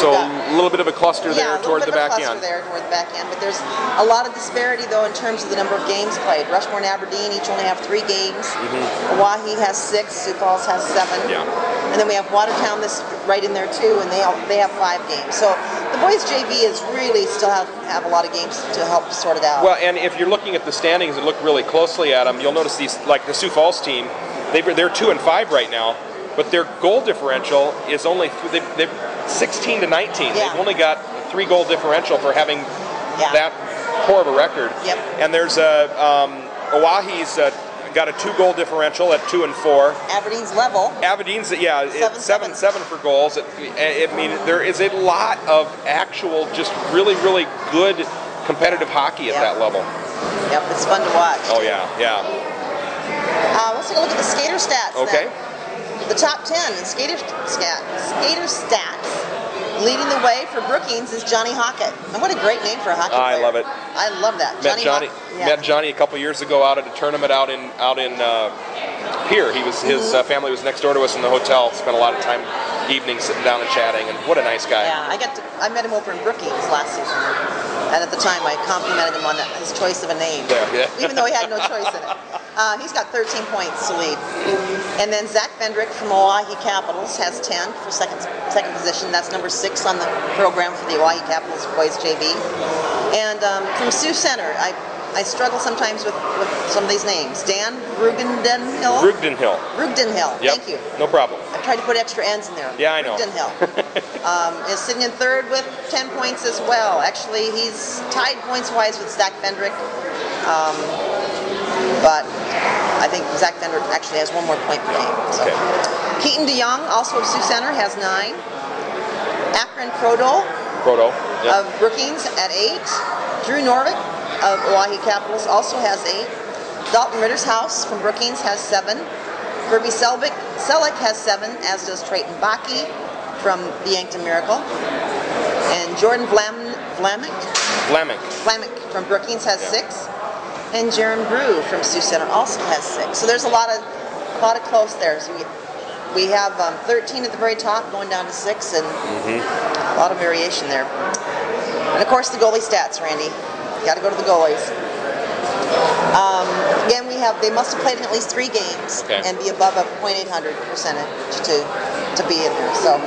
So a little bit of a cluster there toward the back end. But there's a lot of disparity though in terms of the number of games played. Rushmore and Aberdeen each only have 3 games. Oahe has 6, Sioux Falls has 7. Yeah. And then we have Watertown right in there too, and they have 5 games. So the boys JV is really still have a lot of games to help sort it out. Well, and if you're looking at the standings and look really closely at them, you'll notice these, like the Sioux Falls team, they're 2-5 right now, but their goal differential is only they're 16 to 19. They've only got 3 goal differential for having that poor of a record. Yep. And there's Oahe's got a 2-goal differential at 2 and 4. Aberdeen's level. Aberdeen's, it's 7-7 for goals. I mean, there is a lot of actual, just really, really good competitive hockey at that level. Yep, it's fun to watch. Oh yeah. Let's take a look at the skater stats. Okay. Then. The top 10 in skater stats. Leading the way for Brookings is Johnny Hockett. And what a great name for a hockey player. I love it. I love that. Met Johnny a couple years ago out at a tournament out in Pier. His family was next door to us in the hotel. Spent a lot of time evenings sitting down and chatting, and what a nice guy. Yeah, I met him over in Brookings last season. And at the time I complimented him on his choice of a name. Even though he had no choice in it. He's got 13 points to lead. And then Zach Fendrick from Oahe Capitals has 10 for second position. That's number 6 on the program for the Oahe Capitals boys JV. And from Sioux Center, I struggle sometimes with some of these names. Dan Rugdenhill. Yep. Thank you. No problem. I tried to put extra N's in there. Yeah, I know. Rugdenhill is sitting in third with 10 points as well. Actually, he's tied points-wise with Zach Fendrick. But I think Zach Fendrick actually has 1 more point per game. So. Keaton DeYoung, also of Sioux Center, has 9. Akron Prodo of Brookings at 8. Drew Norvik of Oahe Capitals also has 8. Dalton Rittershouse from Brookings has 7. Kirby Selleck has 7, as does Trayton Bakke from the Yankton Miracle. And Jordan Vlamick from Brookings has 6. And Jaron Brew from Sioux Center also has 6. So there's a lot of close there. So we have 13 at the very top going down to 6, and a lot of variation there. And of course the goalie stats, Randy. You got to go to the goalies. Again, they must have played in at least 3 games and be above a .800 percentage to be in there. So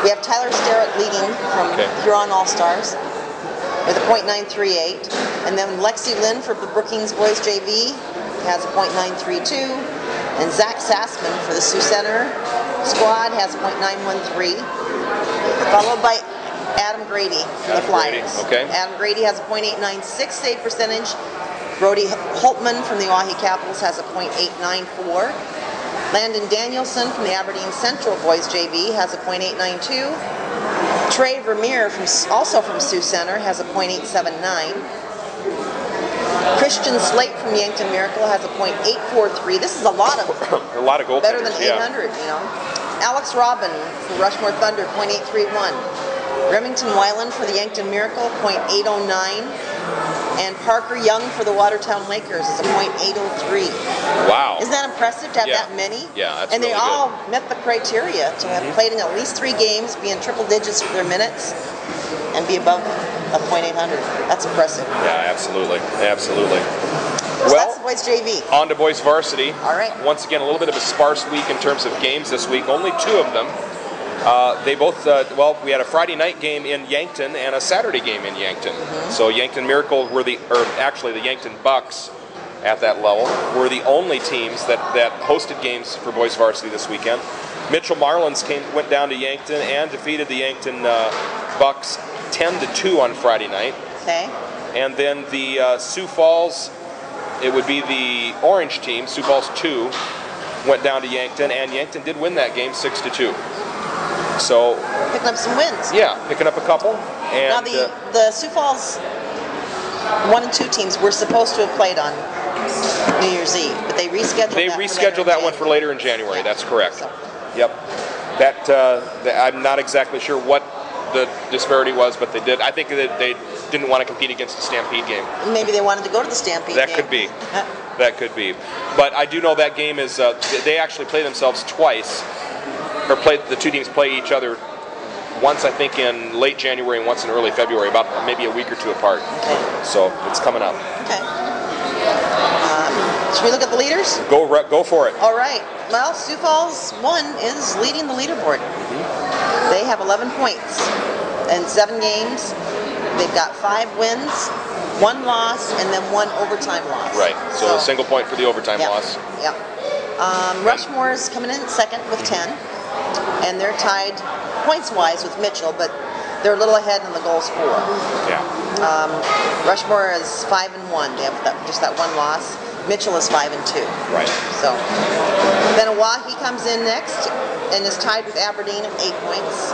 we have Tyler Sterrett leading from Huron All-Stars with a .938, and then Lexi Lynn for the Brookings boys JV has a .932, and Zach Sassman for the Sioux Center squad has a .913, followed by Adam Grady from the Flyers. Okay. Adam Grady has a .896 save percentage. Brody Holtman from the Oahe Capitals has a .894. Landon Danielson from the Aberdeen Central Boys JV has a .892. Trey Vermeer, also from Sioux Center, has a .879. Christian Slate from Yankton Miracle has a .843. This is a lot of goaltenders. Better than 800, you know. Alex Robin from Rushmore Thunder, .831. Remington Weiland for the Yankton Miracle, .809. And Parker Young for the Watertown Lakers is a .803. Wow. Isn't that impressive to have that many? Yeah, that's And they really all good. met the criteria to have played in at least 3 games, be in triple digits for their minutes, and be above a .800. That's impressive. Yeah, absolutely. Absolutely. So that's the boys JV. On to boys varsity. All right. Once again, a little bit of a sparse week in terms of games this week. Only 2 of them. They both, we had a Friday night game in Yankton and a Saturday game in Yankton. So Yankton Miracle were the Yankton Bucks at that level were the only teams that hosted games for boys varsity this weekend. Mitchell Marlins went down to Yankton and defeated the Yankton Bucks 10-2 on Friday night. Okay. And then the Sioux Falls, it would be the orange team, Sioux Falls 2, went down to Yankton, and Yankton did win that game 6-2. So picking up some wins. Yeah, picking up a couple. And now the Sioux Falls 1 and 2 teams were supposed to have played on New Year's Eve, but they rescheduled. They rescheduled that one for later in January. Yeah. That's correct. So. Yep. I'm not exactly sure what the disparity was, but they did. I think that they didn't want to compete against the Stampede game. Maybe they wanted to go to the Stampede game. That could be. That could be. But I do know that game is. They actually play themselves twice. Or the 2 teams play each other once, I think, in late January and once in early February, about maybe a week or 2 apart. Okay. So it's coming up. Okay. Should we look at the leaders? Go for it. All right. Well, Sioux Falls 1 is leading the leaderboard. They have 11 points in 7 games. They've got 5 wins, 1 loss, and then 1 overtime loss. Right. So a single point for the overtime loss. Yep. Rushmore is coming in second with 10. And they're tied points-wise with Mitchell, but they're a little ahead in the goals for. Yeah. Rushmore is 5-1. They have just that 1 loss. Mitchell is 5-2. Right. So then Oahe comes in next and is tied with Aberdeen at 8 points.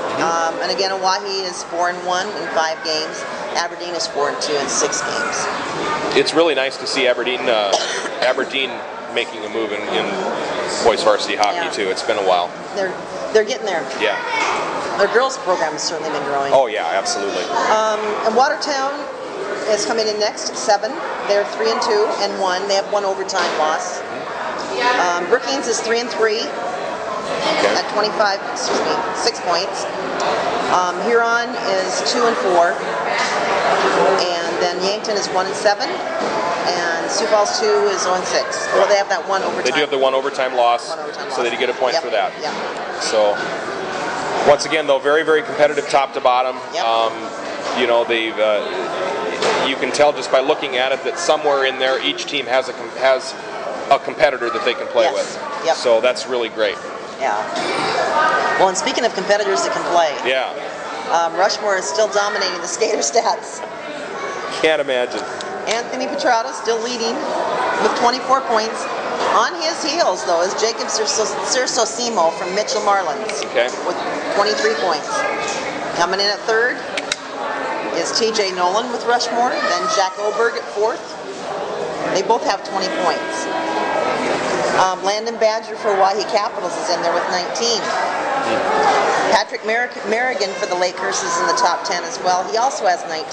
And again, Oahe is 4-1 in 5 games. Aberdeen is 4-2 in 6 games. It's really nice to see Aberdeen making a move in boys varsity hockey too. It's been a while. They're getting there. Yeah. Their girls program has certainly been growing. Oh yeah, absolutely. And Watertown is coming in next at 7. They're 3-2 and 1. They have 1 overtime loss. Brookings is 3-3 at 6 points. Huron is 2-4, and then Yankton is 1-7. And Sioux Falls 2 is 0-6. Well, they have that 1 overtime. They do have the 1 overtime loss, so they did get a point for that. Yep. So, once again, though, very, very competitive top to bottom. Yep. You can tell just by looking at it that somewhere in there, each team has a competitor that they can play with. Yep. So that's really great. Yeah. Well, and speaking of competitors that can play, Rushmore is still dominating the skater stats. Can't imagine. Anthony Petrata still leading with 24 points. On his heels, though, is Jacob Cirsosimo from Mitchell Marlins with 23 points. Coming in at 3rd is TJ Nolan with Rushmore, then Jack Oberg at 4th. They both have 20 points. Landon Badger for Oahe Capitals is in there with 19. Patrick Merrigan for the Lakers is in the top 10 as well. He also has 19.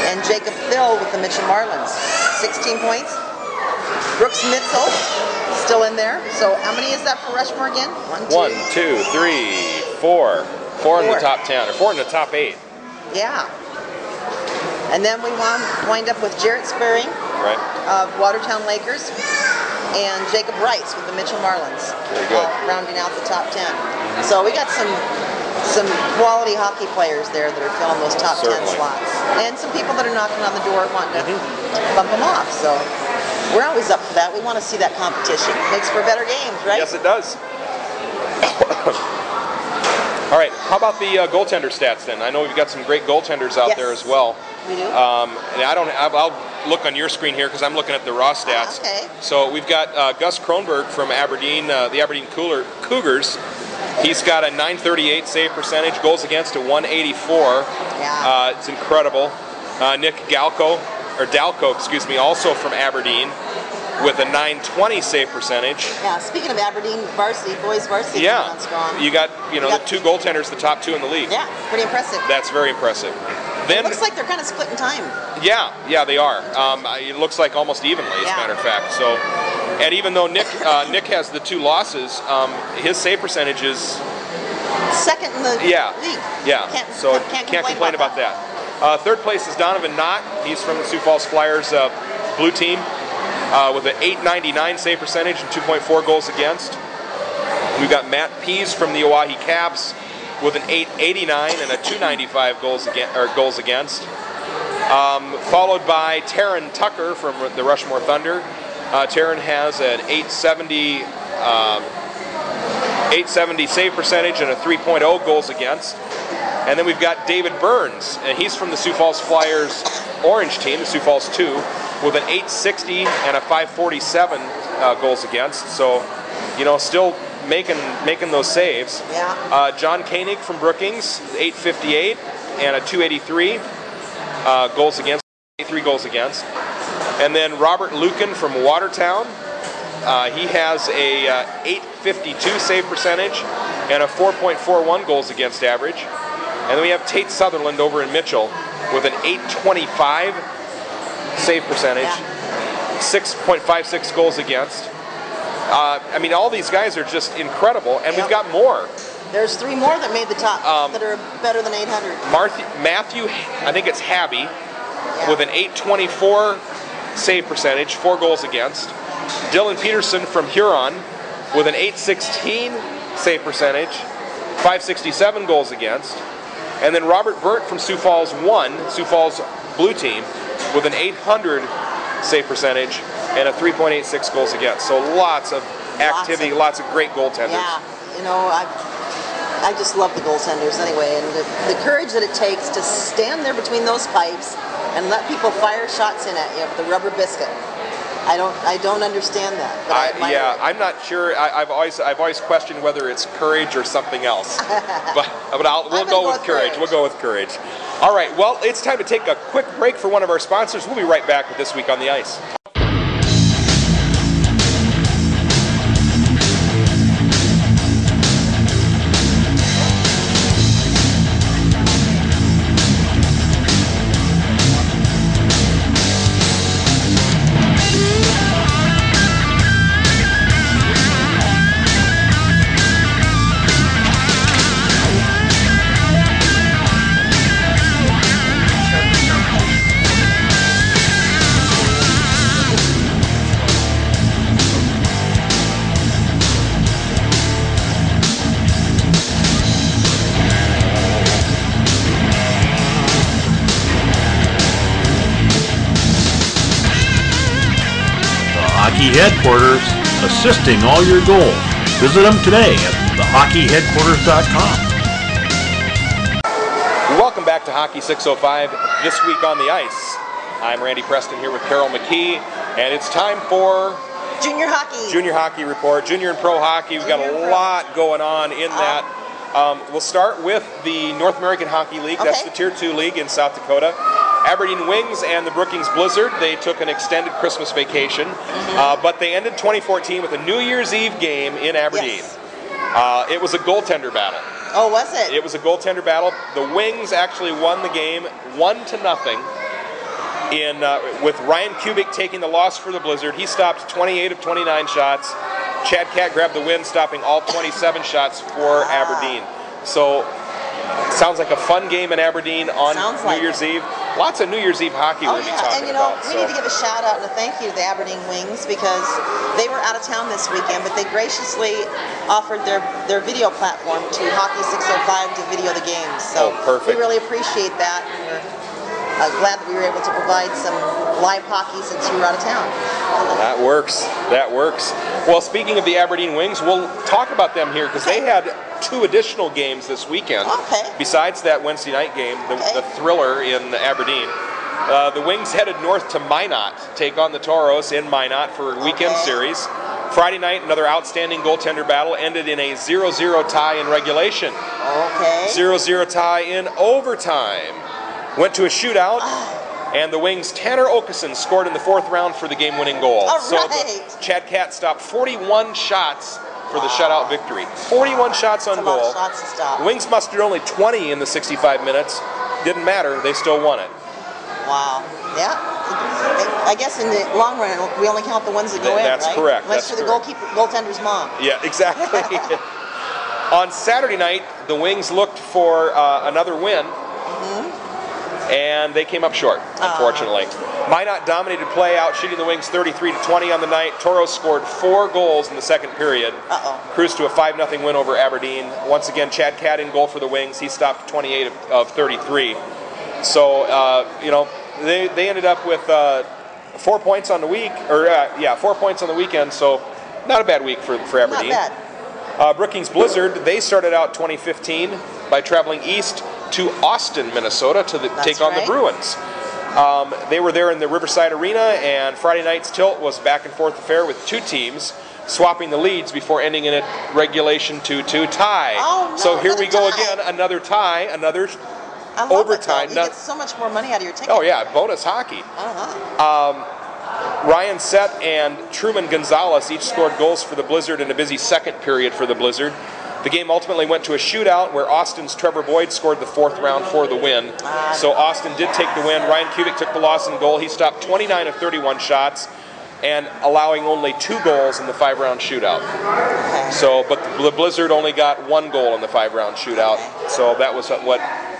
And Jacob Thill with the Mitchell Marlins, 16 points. Brooks Mitzel still in there. So how many is that for Rushmore again? 1, 2, 3, 4. 4 in the top 10, or 4 in the top 8. Yeah. And then we wind up with Jarrett Sperring of Watertown Lakers and Jacob Rice with the Mitchell Marlins. Very good. Rounding out the top 10. So we got some quality hockey players there that are filling those top 10 slots. And some people that are knocking on the door wanting to bump them off. So we're always up for that. We want to see that competition. Makes for better games, right? Yes, it does. All right, how about the goaltender stats then? I know we've got some great goaltenders out there as well. We do. And I'll look on your screen here because I'm looking at the raw stats. Okay. So we've got Gus Kronberg from Aberdeen, the Aberdeen Cougars. He's got a .938 save percentage, goals against a .184. Yeah. It's incredible. Nick Dalco, also from Aberdeen, with a .920 save percentage. Yeah, speaking of Aberdeen boys varsity, yeah, strong. you got the two goaltenders, the top two in the league. Yeah, pretty impressive. That's very impressive. Then, it looks like they're kind of split in time. Yeah, they are. It looks like almost evenly, as a matter of fact. So, and even though Nick has the 2 losses, his save percentage is second in the league. Yeah. Can't complain about that. Third place is Donovan Knott. He's from the Sioux Falls Flyers blue team with an .899 save percentage and 2.4 goals against. We've got Matt Pease from the Oahe Caps with an .889 and a .295 goals against. Followed by Taryn Tucker from the Rushmore Thunder. Taryn has an .870 save percentage and a 3.0 goals against. And then we've got David Burns, and he's from the Sioux Falls Flyers orange team, the Sioux Falls 2, with an .860 and a 547 goals against. So, still making those saves. Yeah. John Koenig from Brookings, .858 and a 283 goals against. 3 goals against. And then Robert Lucan from Watertown. He has a .852 save percentage and a 4.41 goals against average. And then we have Tate Sutherland over in Mitchell with an .825 save percentage, 6.56 goals against. All these guys are just incredible, and we've got more. There's 3 more that made the top that are better than 800. Matthew, I think it's Habby, with an .824 save percentage, 4 goals against. Dylan Peterson from Huron with an .816 save percentage, 567 goals against. And then Robert Burt from Sioux Falls 1, Sioux Falls blue team, with an .800 save percentage and a 3.86 goals against. So lots of activity, lots of great goaltenders. Yeah, I just love the goaltenders anyway, and the courage that it takes to stand there between those pipes and let people fire shots in at you with the rubber biscuit. I don't understand that. But I'm not sure. I've always questioned whether it's courage or something else. but we'll go with courage. We'll go with courage. All right. Well, it's time to take a quick break for one of our sponsors. We'll be right back with This Week on the Ice. Hockey Headquarters, assisting all your goals. Visit them today at thehockeyheadquarters.com. Welcome back to Hockey 605, This Week on the Ice. I'm Randy Preston here with Carol McKee, and it's time for Junior Hockey. Junior Hockey Report, Junior and Pro Hockey. We've got a lot going on in that. We'll start with the North American Hockey League. That's the Tier 2 league in South Dakota. Aberdeen Wings and the Brookings Blizzard, they took an extended Christmas vacation, but they ended 2014 with a New Year's Eve game in Aberdeen. Yes. It was a goaltender battle. Oh, was it? It was a goaltender battle. The Wings actually won the game 1-0 with Ryan Kubik taking the loss for the Blizzard. He stopped 28 of 29 shots. Chad Catt grabbed the win, stopping all 27 shots for Aberdeen. So, sounds like a fun game in Aberdeen on New Year's Eve. Lots of New Year's Eve hockey we're going to be talking about. We need to give a shout out and a thank you to the Aberdeen Wings because they were out of town this weekend, but they graciously offered their video platform to Hockey 605 to video the games. So perfect. we really appreciate that. glad that we were able to provide some live hockey since you were out of town. That works. That works. Well, speaking of the Aberdeen Wings, we'll talk about them here because they had 2 additional games this weekend. Okay. Besides that Wednesday night game, the thriller in Aberdeen. The Wings headed north to Minot, take on the Toros in Minot for a weekend series. Friday night, another outstanding goaltender battle ended in a 0-0 tie in regulation. Okay. 0-0 tie in overtime. Went to a shootout, and the Wings' Tanner Okeson scored in the 4th round for the game-winning goal. All so right. the Chad Cat stopped 41 shots for the shutout victory. 41 shots on That's goal. a lot of shots to stop. The Wings mustered only 20 in the 65 minutes. Didn't matter. They still won it. Wow. Yeah. I guess in the long run, we only count the ones that go in, right? That's correct. Unless That's you're the goaltender's mom. Yeah, exactly. On Saturday night, the Wings looked for another win, and they came up short, unfortunately. Minot dominated play, out-shooting the Wings 33-20 on the night. Toros scored 4 goals in the second period. Cruised to a 5-0 win over Aberdeen. Once again, Chad Cat in goal for the Wings. He stopped 28 of 33. So, you know, they ended up with 4 points on the week, or 4 points on the weekend, so not a bad week for Aberdeen. Not bad. Brookings Blizzard, they started out 2015 by traveling east to Austin, Minnesota to take on the Bruins. They were there in the Riverside Arena, and Friday night's tilt was back and forth affair with 2 teams swapping the leads before ending in a regulation 2-2 tie. Oh, no, so here we go tie. again, another tie, another I love overtime. It, you get so much more money out of your ticket. Oh yeah, bonus hockey. Ryan Sett and Truman Gonzalez each scored goals for the Blizzard in a busy second period for the Blizzard. The game ultimately went to a shootout where Austin's Trevor Boyd scored the 4th round for the win. So Austin did take the win. Ryan Kubik took the loss in goal. He stopped 29 of 31 shots and allowing only 2 goals in the 5-round shootout. So, but the Blizzard only got 1 goal in the 5-round shootout. So that was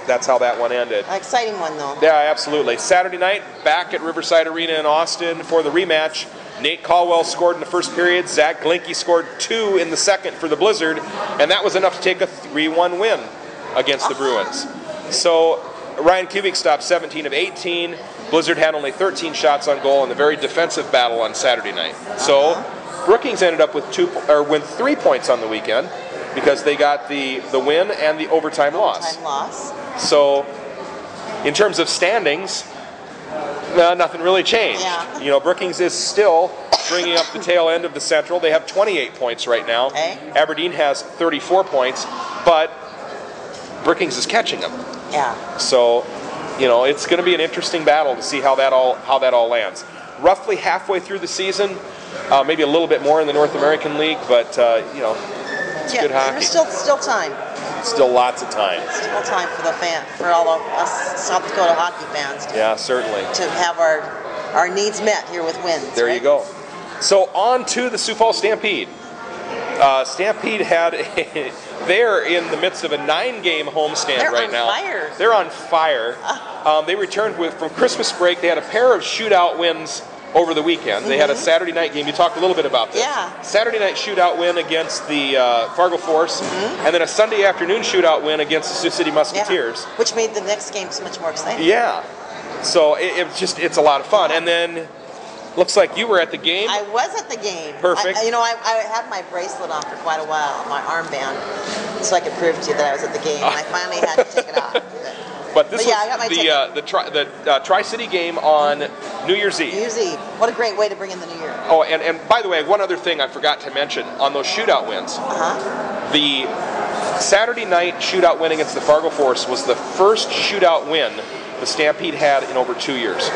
that's how that one ended. An exciting one, though. Yeah, absolutely. Saturday night, back at Riverside Arena in Austin for the rematch. Nate Caldwell scored in the first period. Zach Glinke scored 2 in the second for the Blizzard, and that was enough to take a 3-1 win against the Bruins. So Ryan Kubik stopped 17 of 18. Blizzard had only 13 shots on goal in the very defensive battle on Saturday night. So Brookings ended up with 3 points on the weekend because they got the win and the overtime loss. So in terms of standings, nothing really changed. Yeah. You know, Brookings is still bringing up the tail end of the Central. They have 28 points right now. Aberdeen has 34 points, but Brookings is catching them. Yeah. So, you know, it's going to be an interesting battle to see how that all lands. Roughly halfway through the season, maybe a little bit more in the North American League, but you know, it's good hockey. There's still time. Still lots of time. Still time for all of us South Dakota hockey fans. Certainly. To have our needs met here with wins. There you go. So on to the Sioux Falls Stampede. Stampede they're in the midst of a 9-game homestand right now. They're on fire. They returned from Christmas break. They had a pair of shootout wins over the weekend. They had a Saturday night game. You talked a little bit about this. Yeah. Saturday night shootout win against the Fargo Force, and then a Sunday afternoon shootout win against the Sioux City Musketeers. Yeah. Which made the next game so much more exciting. Yeah. So it's a lot of fun. And then looks like you were at the game. I was at the game. Perfect. I had my bracelet on for quite a while, my armband, so I could prove to you that I was at the game. And I finally had to take it off. But this was the Tri-City game on New Year's Eve. New Year's Eve. What a great way to bring in the new year. Oh, and by the way, one other thing I forgot to mention on those shootout wins. The Saturday night shootout win against the Fargo Force was the first shootout win the Stampede had in over 2 years.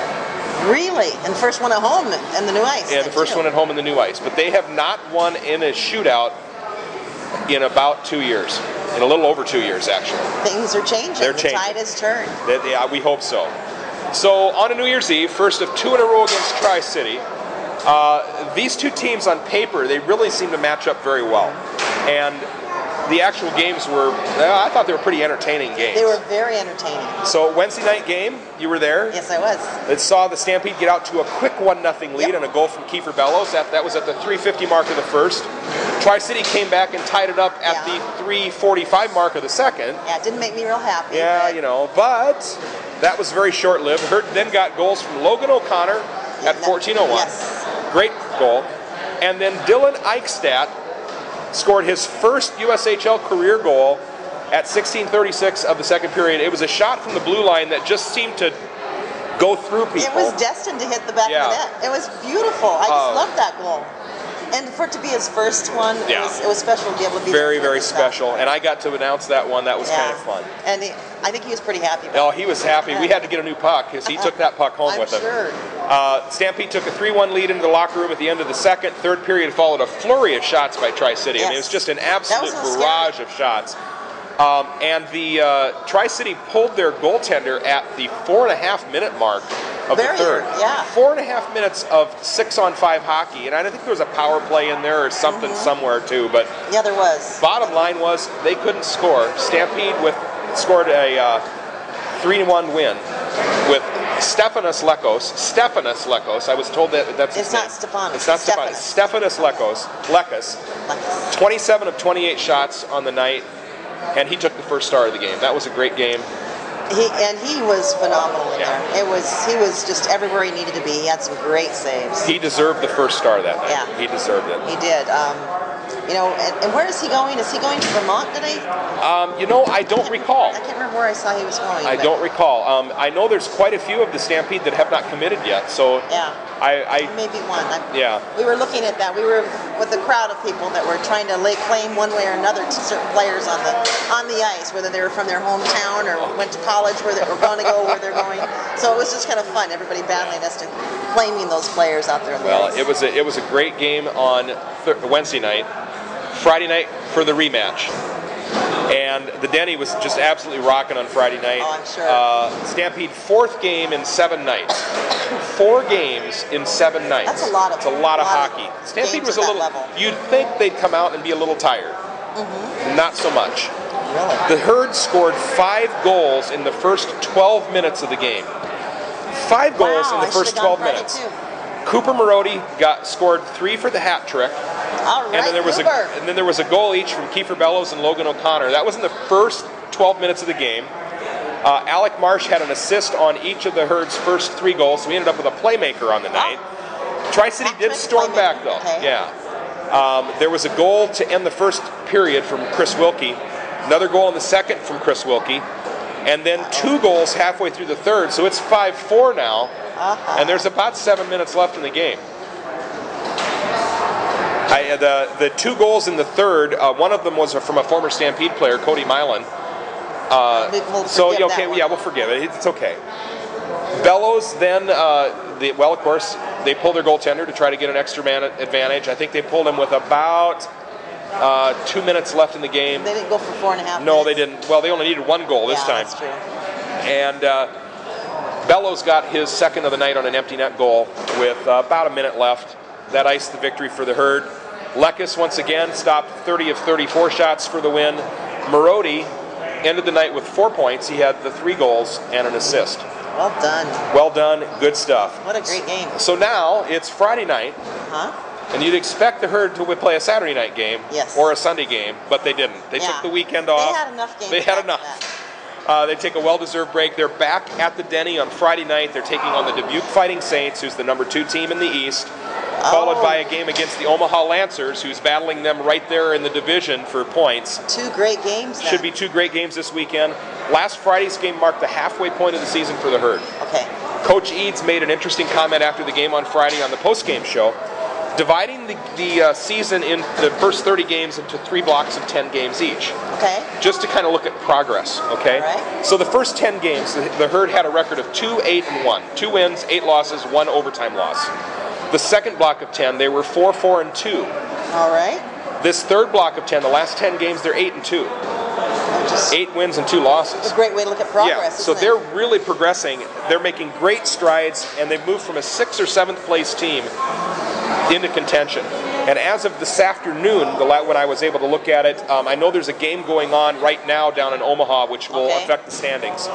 Really? And the first one at home in the new ice. And the first one at home in the new ice. But they have not won in a shootout in about 2 years. In a little over 2 years, actually. Things are changing. They're changing. The tide has turned. Yeah, we hope so. So on a New Year's Eve, first of 2 in a row against Tri-City. These 2 teams on paper, they really seem to match up very well. And the actual games were, I thought they were pretty entertaining games. They were very entertaining. So Wednesday night game, you were there. Yes, I was. It saw the Stampede get out to a quick 1-0 lead and a goal from Kiefer Bellows. That was at the 3:50 mark of the first. Tri-City came back and tied it up at the 3:45 mark of the second. Yeah, it didn't make me real happy. Yeah, you know, but that was very short-lived. Hurd then got goals from Logan O'Connor at 14:01. Yes. Great goal. And then Dylan Eichstadt scored his first USHL career goal at 16:36 of the second period. It was a shot from the blue line that just seemed to go through people. It was destined to hit the back of the net. It was beautiful. I just loved that goal. And for it to be his first one, it was special to be able to be very, very special. And I got to announce that one. That was kind of fun. And I think he was pretty happy about it. Oh, he was happy. We had to get a new puck because he took that puck home with him. I'm sure. Stampede took a 3-1 lead into the locker room at the end of the second. Third period followed a flurry of shots by Tri-City. Yes. I mean, it was just an absolute barrage of shots. And the Tri-City pulled their goaltender at the 4.5-minute mark of the third. 4.5 minutes of 6-on-5 hockey, and I think there was a power play in there or something somewhere too. But yeah, there was. Bottom line was they couldn't score. Stampede scored a 3-1 win with Stefanos Lekos. I was told that's his name. Not Stefanos. It's not Stefanos. Stefanos Lekos. 27 of 28 shots on the night, and he took the first star of the game. That was a great game. He was phenomenal in there. He was just everywhere he needed to be. He had some great saves. He deserved the first star that night. Yeah. He deserved it. He did. You know, and where is he going? Is he going to Vermont today? You know, I don't recall. I can't remember where I saw he was going. I don't recall. I know there's quite a few of the Stampede that have not committed yet. So yeah. Maybe one. We were looking at that. We were with a crowd of people that were trying to lay claim one way or another to certain players on the ice, whether they were from their hometown or went to college where they were going to go, where they're going. So it was just kind of fun. Everybody battling as to claiming those players out there. Well, it was a great game on Wednesday night. Friday night for the rematch. And the Denny was just absolutely rocking on Friday night. Oh, I'm sure. Stampede 4th game in 7 nights. 4 games in 7 nights. That's a lot of. It's a lot of hockey. Stampede was a little. You'd think they'd come out and be a little tired. Not so much. Really? The Herd scored 5 goals in the first 12 minutes of the game. 5 goals in the first 12 minutes. Cooper Marody scored 3 for the hat trick. All right, and then there was a goal each from Kiefer Bellows and Logan O'Connor. That was in the first 12 minutes of the game. Alec Marsh had an assist on each of the Herd's first 3 goals, so we ended up with a playmaker on the night. Tri-City did storm back, though. Okay. Yeah. There was a goal to end the first period from Chris Wilkie, another goal in the second from Chris Wilkie, and then 2 goals halfway through the third, so it's 5-4 now, and there's about 7 minutes left in the game. The 2 goals in the third, one of them was from a former Stampede player, Cody Milan. We'll forgive it. It's okay. Bellows then, of course, they pulled their goaltender to try to get an extra man advantage. I think they pulled him with about 2 minutes left in the game. They didn't go for 4.5 minutes. No, they didn't. Well, they only needed 1 goal this time. That's true. And Bellows got his second of the night on an empty net goal with about a minute left. That iced the victory for the Herd. Lekos once again stopped 30 of 34 shots for the win. Marody ended the night with 4 points. He had the 3 goals and an assist. Well done. Well done. Good stuff. What a great game. So now it's Friday night. And you'd expect the Herd to play a Saturday night game or a Sunday game, but they didn't. They took the weekend off. They had enough games. They had enough. They take a well-deserved break. They're back at the Denny on Friday night. They're taking on the Dubuque Fighting Saints, who's the number 2 team in the East, followed by a game against the Omaha Lancers, who's battling them right there in the division for points. 2 great games then. Should be 2 great games this weekend. Last Friday's game marked the halfway point of the season for the Herd. Okay. Coach Eads made an interesting comment after the game on Friday on the post-game show, dividing the season in the first 30 games into 3 blocks of 10 games each. Okay. Just to kind of look at progress, okay? Right. So the first 10 games, the Herd had a record of 2-8-1. 2 wins, 8 losses, 1 overtime loss. The second block of 10, they were 4-4-2. All right. This third block of 10, the last 10 games, they're 8-2. 8 wins and 2 losses. It's a great way to look at progress. Yeah, so they're really progressing. They're making great strides, and they've moved from a 6th or 7th place team into contention. And as of this afternoon, when I was able to look at it, I know there's a game going on right now down in Omaha, which will affect the standings.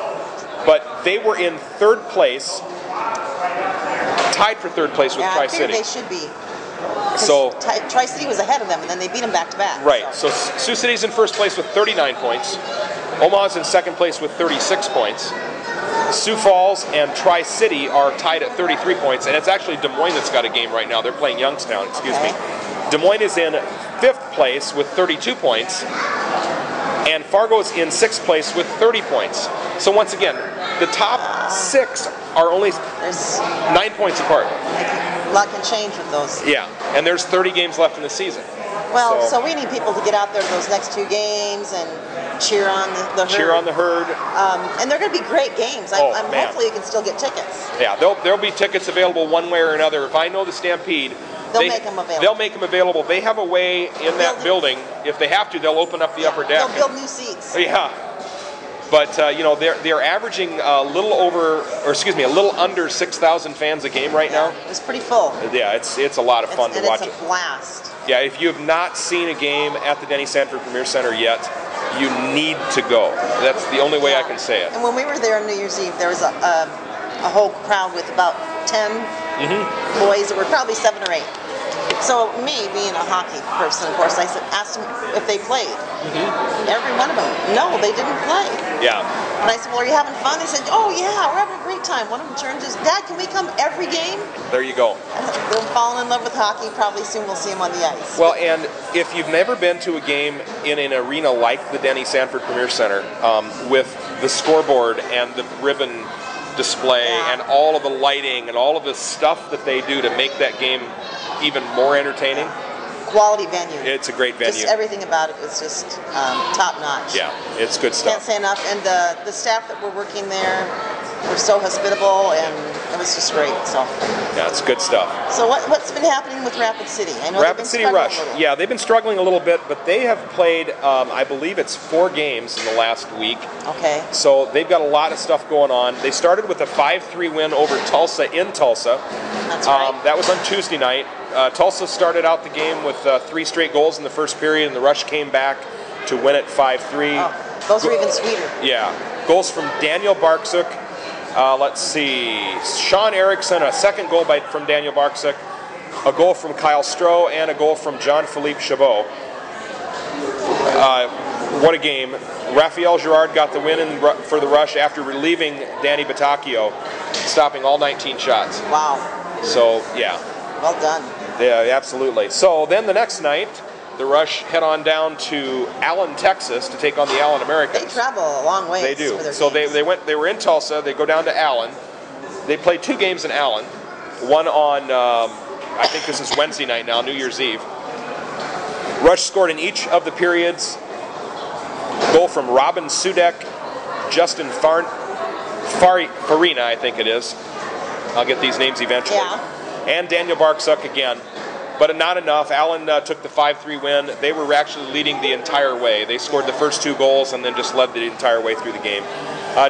But they were in third place, tied for third place with Tri-City. They should be. So Tri-City was ahead of them, and then they beat them back to back. Right. So Sioux City's in first place with 39 points. Omaha's in second place with 36 points. Sioux Falls and Tri-City are tied at 33 points, and it's actually Des Moines that's got a game right now. They're playing Youngstown, excuse me. Des Moines is in fifth place with 32 points, and Fargo's in sixth place with 30 points. So once again, the top six are only 9 points apart. A lot can change with those. Yeah, and there's 30 games left in the season. Well, so we need people to get out there to those next two games and cheer on the herd. Cheer on the herd. And they're going to be great games. Hopefully you can still get tickets. Yeah, there'll be tickets available one way or another. If I know the Stampede, they'll make them available. They'll make them available. They have a way in that building. If they have to, they'll open up the upper deck. They'll build new seats. Yeah. But they're averaging a little under 6,000 fans a game right now. It's pretty full. Yeah, it's a lot of fun to watch it. It's a blast. Yeah, if you have not seen a game at the Denny Sanford Premier Center yet, you need to go. That's the only way I can say it. And when we were there on New Year's Eve, there was a whole crowd with about 10 boys. There were probably 7 or 8. So me, being a hockey person, of course, I asked them if they played. Every one of them, no, they didn't play. Yeah. And I said, well, are you having fun? They said, oh yeah, we're having a great time. One of them turned to, Dad, can we come every game? There you go. They're falling in love with hockey. Probably soon we'll see them on the ice. Well, and if you've never been to a game in an arena like the Denny Sanford Premier Center, with the scoreboard and the ribbon display and all of the lighting and all of the stuff that they do to make that game even more entertaining. Quality venue. It's a great venue. Just everything about it was just top notch. Yeah, it's good stuff. Can't say enough. And the staff that were working there were so hospitable, and it was just great. So yeah, it's good stuff. So what's been happening with Rapid City? I know Rapid City Rush. Yeah, they've been struggling a little bit, but they have played, I believe it's 4 games in the last week. Okay. So they've got a lot of stuff going on. They started with a 5-3 win over Tulsa in Tulsa. That's right. That was on Tuesday night. Tulsa started out the game with 3 straight goals in the first period, and the Rush came back to win it 5-3. Oh, those are even sweeter. Yeah. Goals from Daniel Barksuk. Let's see. Sean Erickson, a second goal from Daniel Barksuk, a goal from Kyle Stroh, and a goal from Jean-Philippe Chabot. What a game. Raphael Girard got the win for the Rush after relieving Danny Batacchio, stopping all 19 shots. Wow. So, yeah. Well done. Yeah, absolutely. So then the next night, the Rush head on down to Allen, Texas to take on the Allen Americans. They travel a long way. They do. For their So games. they were in Tulsa. They go down to Allen. They played 2 games in Allen. One on, I think this is Wednesday night now, New Year's Eve. Rush scored in each of the periods. Goal from Robin Sudek, Justin Farina, I think it is. I'll get these names eventually. Yeah. And Daniel Barksuk again. But not enough. Allen took the 5-3 win. They were actually leading the entire way. They scored the first 2 goals and then just led the entire way through the game.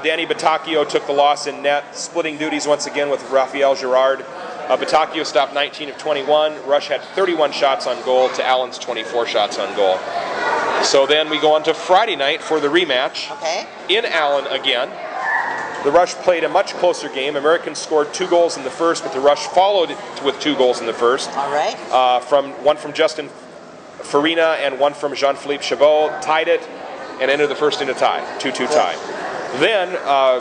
Danny Batacchio took the loss in net, splitting duties once again with Raphael Girard. Batacchio stopped 19 of 21. Rush had 31 shots on goal to Allen's 24 shots on goal. So then we go on to Friday night for the rematch. Okay. In Allen again. The Rush played a much closer game. Americans scored 2 goals in the first, but the Rush followed with 2 goals in the first. All right. One from Justin Farina and one from Jean-Philippe Chabot, tied it, and ended the first in a tie, 2-2 tie. Then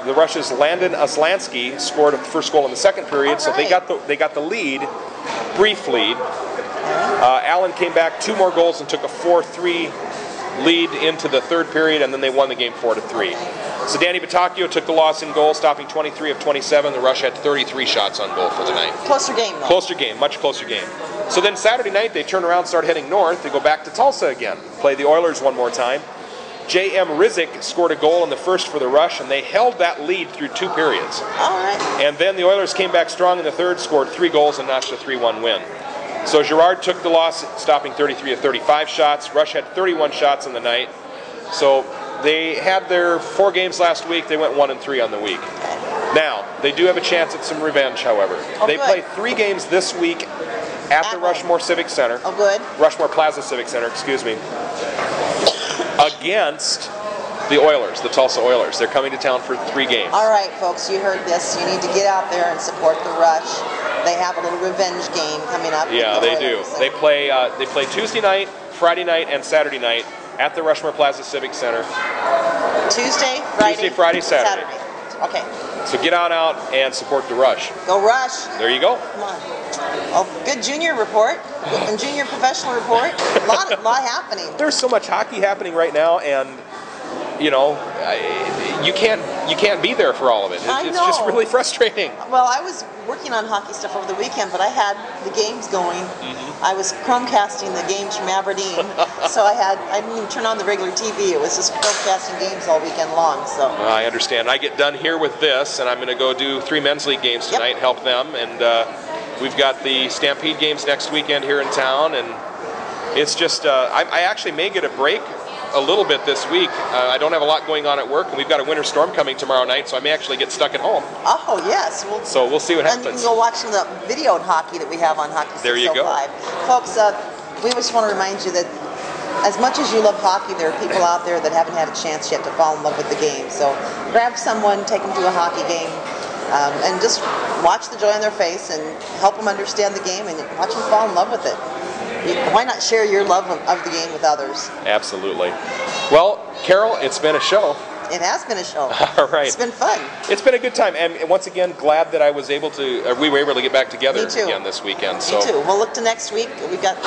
the Rush's Landon Aslansky scored the first goal in the second period, so they got the lead, brief lead. Allen came back 2 more goals and took a 4-3 lead into the third period, and then they won the game 4-3. So Danny Batacchio took the loss in goal, stopping 23 of 27. The Rush had 33 shots on goal for the night. Closer game, though. Closer game, much closer game. So then Saturday night, they turn around, start heading north. They go back to Tulsa again, play the Oilers one more time. J.M. Rizik scored a goal in the first for the Rush, and they held that lead through 2 periods. All right. And then the Oilers came back strong in the third, scored 3 goals, and notched a 3-1 win. So Girard took the loss, stopping 33 of 35 shots. Rush had 31 shots in the night. So they had their 4 games last week. They went 1-3 on the week. Now, they do have a chance at some revenge, however. They play 3 games this week at the Rushmore Civic Center. Oh, good. Rushmore Plaza Civic Center, excuse me. Against the Oilers, the Tulsa Oilers. They're coming to town for 3 games. All right, folks, you heard this. You need to get out there and support the Rush. They have a little revenge game coming up. Yeah, they do. They play Tuesday night, Friday night, and Saturday night at the Rushmore Plaza Civic Center. Tuesday, Friday, Saturday. Okay. So get on out and support the Rush. Go Rush. There you go. Come on. Oh, good junior report and junior professional report. A lot happening. There's so much hockey happening right now, and you know, you can't be there for all of it. It's just really frustrating. Well, I was working on hockey stuff over the weekend, but I had the games going. I was Chromecasting the games from Aberdeen, so I didn't even turn on the regular TV. It was just Chromecasting games all weekend long. So I understand. I get done here with this, and I'm going to go do 3 men's league games tonight, help them, and we've got the Stampede games next weekend here in town, and it's just I actually may get a break a little bit this week. I don't have a lot going on at work, and we've got a winter storm coming tomorrow night, so I may actually get stuck at home. Oh, yes. So we'll see what happens. And you can go watch the videoed hockey that we have on Hockey 605. There you go. Folks, we just want to remind you that as much as you love hockey, there are people out there that haven't had a chance yet to fall in love with the game. So grab someone, take them to a hockey game, and just watch the joy on their face and help them understand the game and watch them fall in love with it. Why not share your love of the game with others? Absolutely. Well, Carol, it's been a show. It has been a show. All right. It's been fun. It's been a good time, and once again, glad that I was able to. We were able to get back together again this weekend. So. Me too. We'll look to next week. We've got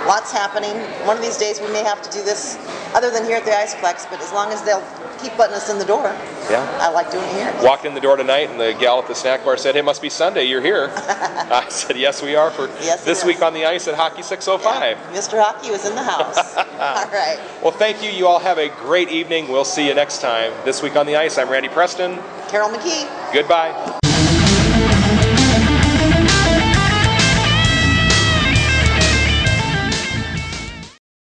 lots happening. One of these days, we may have to do this, other than here at the IcePlex. But as long as they'll keep letting us in the door, I like doing it here. Walked in the door tonight, and the gal at the snack bar said, "Hey, it must be Sunday. You're here." I said, "Yes, we are for this week on the ice at Hockey 605." Yeah. Mr. Hockey was in the house. All right. Well, thank you. You all have a great evening. We'll see you next time. This week on the ice, I'm Randy Preston. Carol McKee. Goodbye.